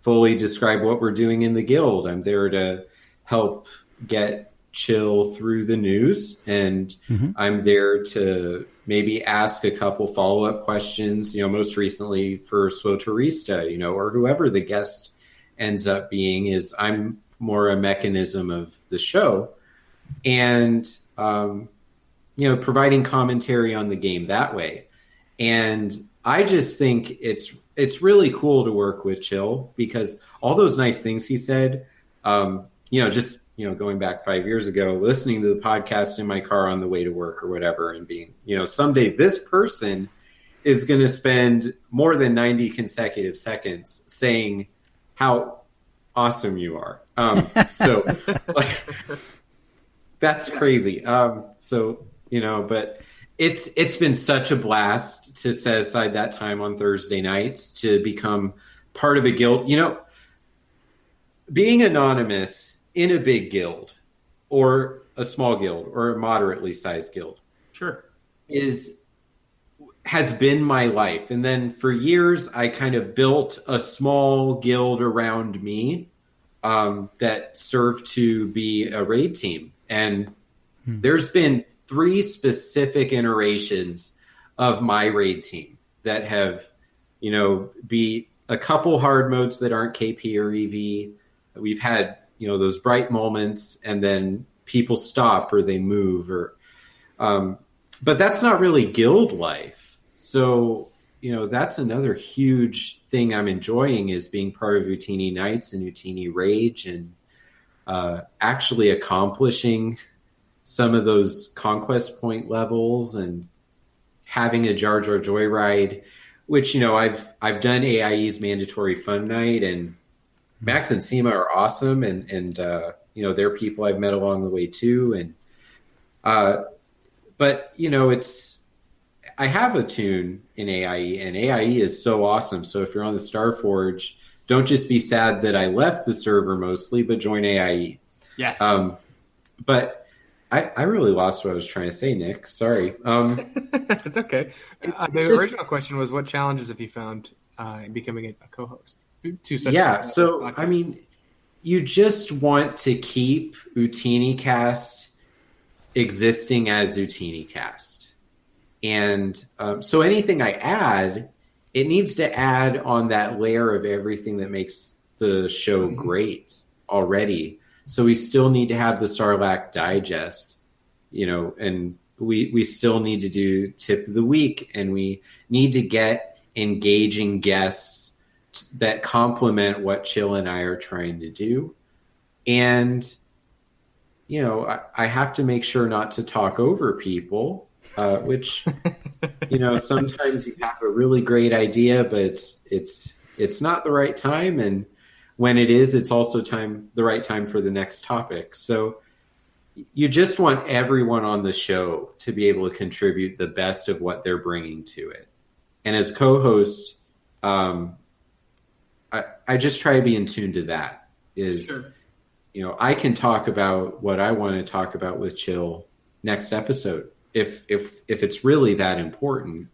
fully describe what we're doing in the guild. I'm there to help get Chill through the news, and I'm there to maybe ask a couple follow-up questions, most recently for SWTORista, or whoever the guest ends up being. Is I'm more a mechanism of the show, and providing commentary on the game that way. And I just think it's really cool to work with Chill because all those nice things he said, going back 5 years ago, listening to the podcast in my car on the way to work or whatever, and being, someday this person is going to spend more than 90 consecutive seconds saying how awesome you are. That's crazy. But it's been such a blast to set aside that time on Thursday nights to become part of a guild. Being anonymous in a big guild or a small guild or a moderately sized guild, sure, has been my life. And then for years, I kind of built a small guild around me that served to be a raid team. And there's been 3 specific iterations of my raid team that have, beat a couple hard modes that aren't KP or EV. We've had, those bright moments, and then people stop or they move, but that's not really guild life. So, that's another huge thing I'm enjoying, is being part of Ootini Nights and Ootini Rage, and actually accomplishing some of those conquest point levels and having a Jar Jar Joyride, which, I've done AIE's mandatory fun night, and Max and Seema are awesome, and they're people I've met along the way too. And but I have a tune in AIE, and AIE is so awesome. So if you're on the Starforge, don't just be sad that I left the server mostly, but join AIE. Yes. But I really lost what I was trying to say, Nick. Sorry. It's okay. The original question was, what challenges have you found in becoming a co-host? You just want to keep Ootinicast existing as Ootinicast. And so anything I add, it needs to add on that layer of everything that makes the show great already. So we still need to have the Sarlacc digest, and we still need to do tip of the week, and we need to get engaging guests that complement what Chill and I are trying to do. And, I have to make sure not to talk over people, which, sometimes you have a really great idea, but it's not the right time. And when it is, it's also the right time for the next topic. So you just want everyone on the show to be able to contribute the best of what they're bringing to it. And as co-host, I just try to be in tune to that. Sure. I can talk about what I want to talk about with Chill next episode if it's really that important.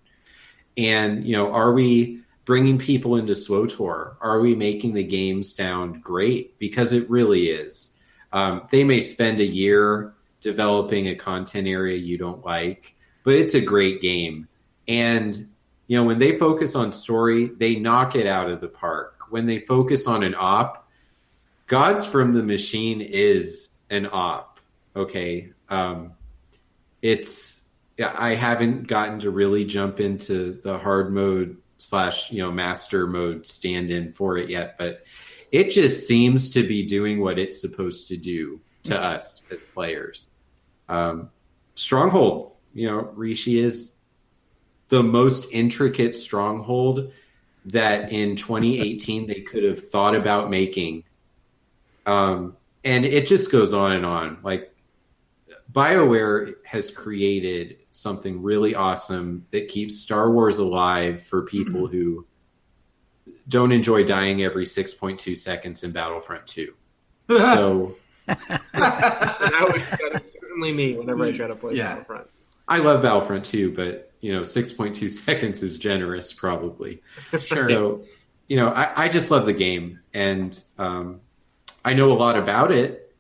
And are we bringing people into SWTOR? Are we making the game sound great? Because it really is. They may spend a year developing a content area you don't like, but it's a great game. And when they focus on story, they knock it out of the park. When they focus on an op, Gods from the Machine is an op. Okay. I haven't gotten to really jump into the hard mode / master mode stand-in for it yet, but it just seems to be doing what it's supposed to do to us as players. Stronghold, Rishi is the most intricate stronghold that in 2018 they could have thought about making. And it just goes on and on. Like, BioWare has created something really awesome that keeps Star Wars alive for people who don't enjoy dying every 6.2 seconds in Battlefront 2. So that is certainly me whenever I try to play Battlefront. I love Battlefront 2, but 6.2 seconds is generous, probably. Sure. So, I just love the game, and I know a lot about it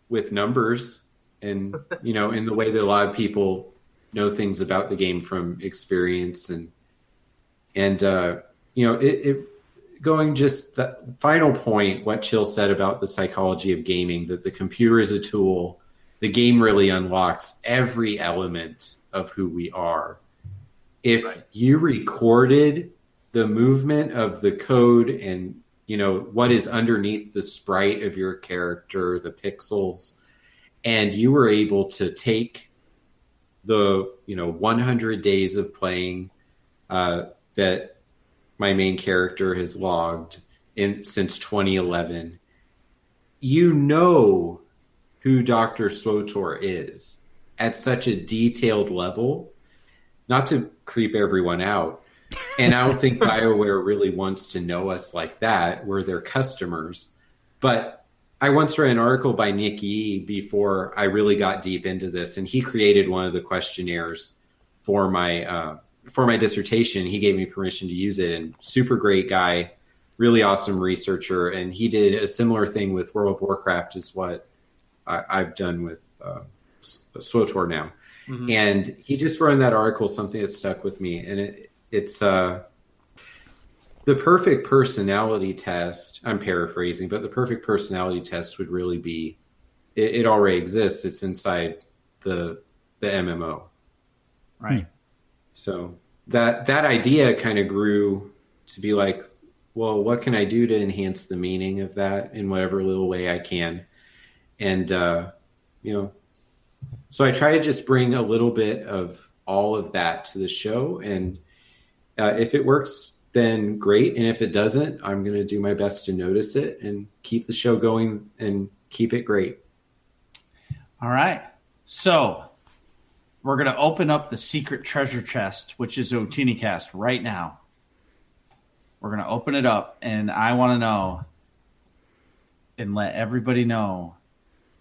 with numbers, and in the way that a lot of people know things about the game from experience, and going just the final point, what Chill said about the psychology of gaming, that the computer is a tool. The game really unlocks every element of who we are. If you recorded the movement of the code and, what is underneath the sprite of your character, the pixels, and you were able to take the, 100 days of playing that my main character has logged since 2011, who Dr. SWTOR is at such a detailed level, not to creep everyone out. And I don't think BioWare really wants to know us like that. We're their customers. But I once read an article by Nick Yee before I really got deep into this, and he created one of the questionnaires for my dissertation. He gave me permission to use it, and super great guy, really awesome researcher. And he did a similar thing with World of Warcraft is what I've done with SWTOR now. Mm-hmm. And he just wrote in that article something that stuck with me. And it's the perfect personality test. I'm paraphrasing, but the perfect personality test would really be, it already exists. It's inside the MMO. Right. So that idea kind of grew to be like, well, what can I do to enhance the meaning of that in whatever little way I can? And, so I try to just bring a little bit of all of that to the show. And if it works, then great. And if it doesn't, I'm going to do my best to notice it and keep the show going and keep it great. All right. So we're going to open up the secret treasure chest, which is Ootinicast right now. We're going to open it up, and I want to know and let everybody know,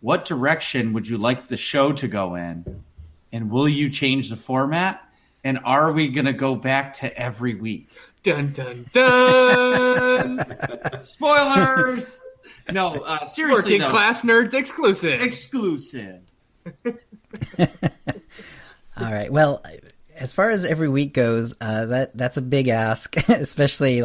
what direction would you like the show to go in? And will you change the format? And are we going to go back to every week? Dun, dun, dun! Spoilers! No, seriously, Working class nerds exclusive. Exclusive. All right. Well, as far as every week goes, that's a big ask, especially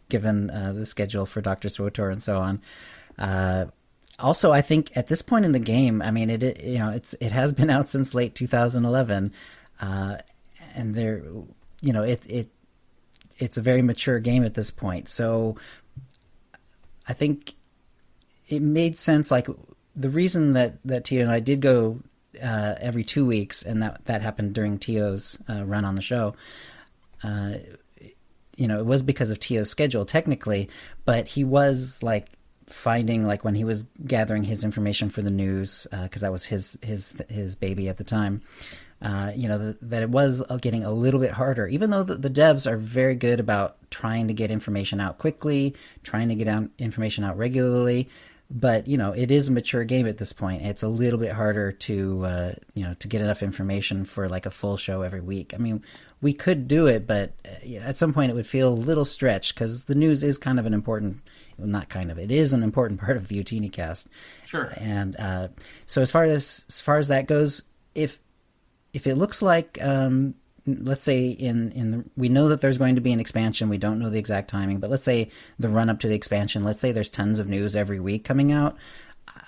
given the schedule for Dr. SWTOR and so on. Also, I think at this point in the game, I mean, it has been out since late 2011, and there, it's a very mature game at this point. So I think it made sense. Like, the reason that Tio and I did go every 2 weeks, and that happened during Tio's run on the show. It was because of Tio's schedule technically, but he was finding, when he was gathering his information for the news, because that was his baby at the time, that it was getting a little bit harder, even though the devs are very good about trying to get information out quickly, trying to get information out regularly. But, it is a mature game at this point. It's a little bit harder to get enough information for a full show every week. I mean, we could do it, but at some point it would feel a little stretched, because the news is kind of an important, it is an important part of the Ootinicast. Sure. And so as far as that goes, if it looks like let's say we know that there's going to be an expansion. We don't know the exact timing, but let's say the run up to the expansion. Let's say there's tons of news every week coming out.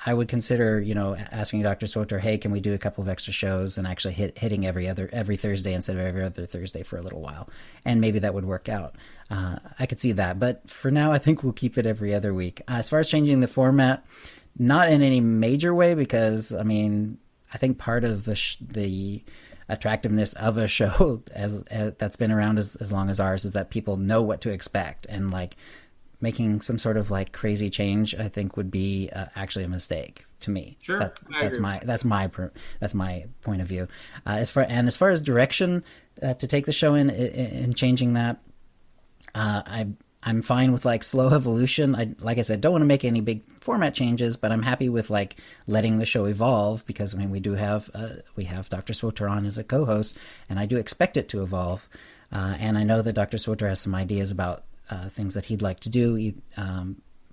I would consider, asking Dr. SWTOR, hey, can we do a couple of extra shows and actually hitting every Thursday instead of every other Thursday for a little while, and maybe that would work out. I could see that, but for now, I think we'll keep it every other week. As far as changing the format, not in any major way, because I think part of the attractiveness of a show as that's been around as long as ours is that people know what to expect, and like making some sort of like crazy change, I think would be actually a mistake to me. Sure, that's my point of view. As far as direction to take the show in changing that, I'm fine with like slow evolution. Like I said, don't want to make any big format changes, but I'm happy with like letting the show evolve, because we do have Dr. SWTOR on as a co-host, and I do expect it to evolve. And I know that Dr. SWTOR has some ideas about things that he'd like to do,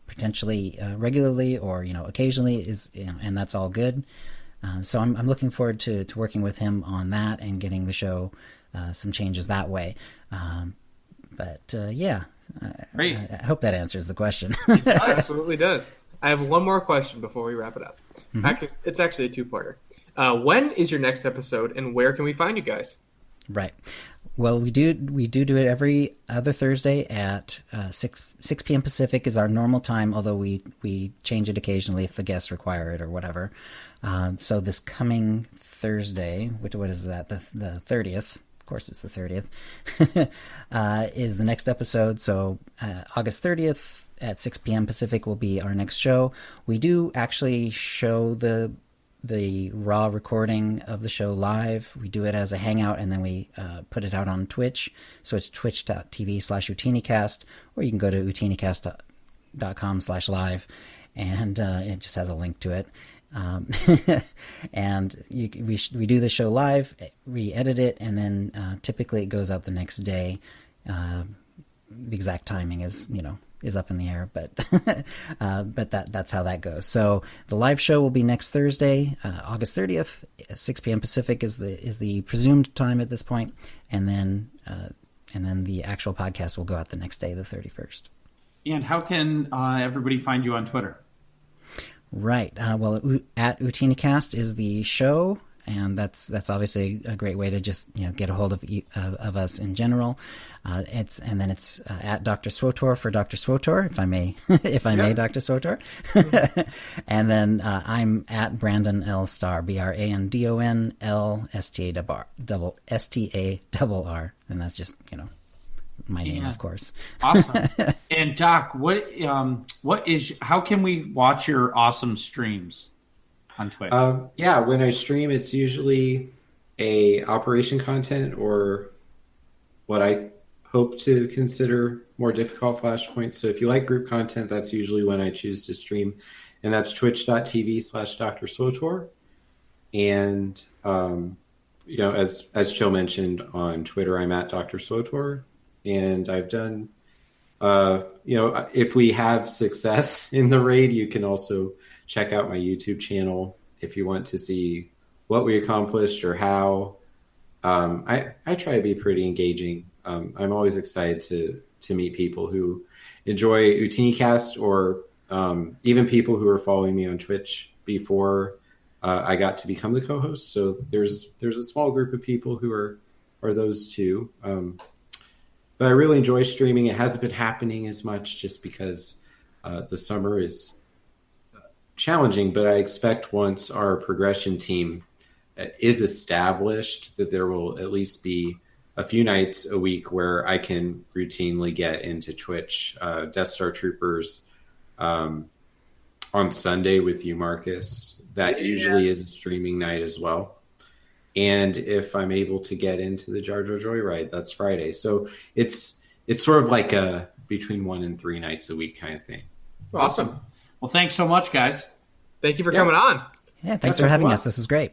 potentially regularly or occasionally, and that's all good. So I'm looking forward to working with him on that and getting the show some changes that way. Yeah, great. I hope that answers the question. It absolutely does. I have one more question before we wrap it up. Mm-hmm. It's actually a two-parter. When is your next episode, and where can we find you guys? Right. Well, we do it every other Thursday at 6 p.m. Pacific is our normal time, although we change it occasionally if the guests require it or whatever. So this coming Thursday, what is that? The 30th. Of course, it's the 30th. Is the next episode. So August 30th at 6 p.m. Pacific will be our next show. We do actually show the raw recording of the show live. We do it as a hangout, and then we put it out on Twitch. So it's twitch.tv/Ootinicast, or you can go to ootinicast.com/live, and it just has a link to it. And we do the show live, we edit it, and then typically it goes out the next day. The exact timing is up in the air, but that's how that goes. So the live show will be next Thursday, August 30th, 6 p.m. Pacific is the presumed time at this point, and then the actual podcast will go out the next day, the 31st. And how can everybody find you on Twitter? Right. Well, at Ootinicast is the show, and that's obviously a great way to just get a hold of us in general. It's at Dr. SWTOR for Dr. SWTOR, if I may, Dr. SWTOR. And then I'm at Brandon L. Starr, BRANDON LSTARR, and that's just my name, of course. Awesome. And Doc, how can we watch your awesome streams on Twitch? When I stream, it's usually a operation content or what I hope to consider more difficult flashpoints. So if you like group content, that's usually when I choose to stream, and that's twitch.tv/Dr. SWTOR. And as Chill mentioned, on Twitter, I'm at Dr. SWTOR. And I've done, if we have success in the raid, you can also check out my YouTube channel if you want to see what we accomplished or how. I try to be pretty engaging. I'm always excited to meet people who enjoy Ootinicast, or even people who are following me on Twitch before I got to become the co-host. So there's a small group of people who are those two. But I really enjoy streaming. It hasn't been happening as much just because the summer is challenging. But I expect once our progression team is established that there will at least be a few nights a week where I can routinely get into Twitch. Death Star Troopers on Sunday with you, Marcus. That usually is a streaming night as well. And if I'm able to get into the Jar Jar Joyride, that's Friday. So it's sort of like a between 1 and 3 nights a week kind of thing. Awesome. Well, thanks so much, guys. Thank you for coming on. Yeah, thanks for having us. This is great.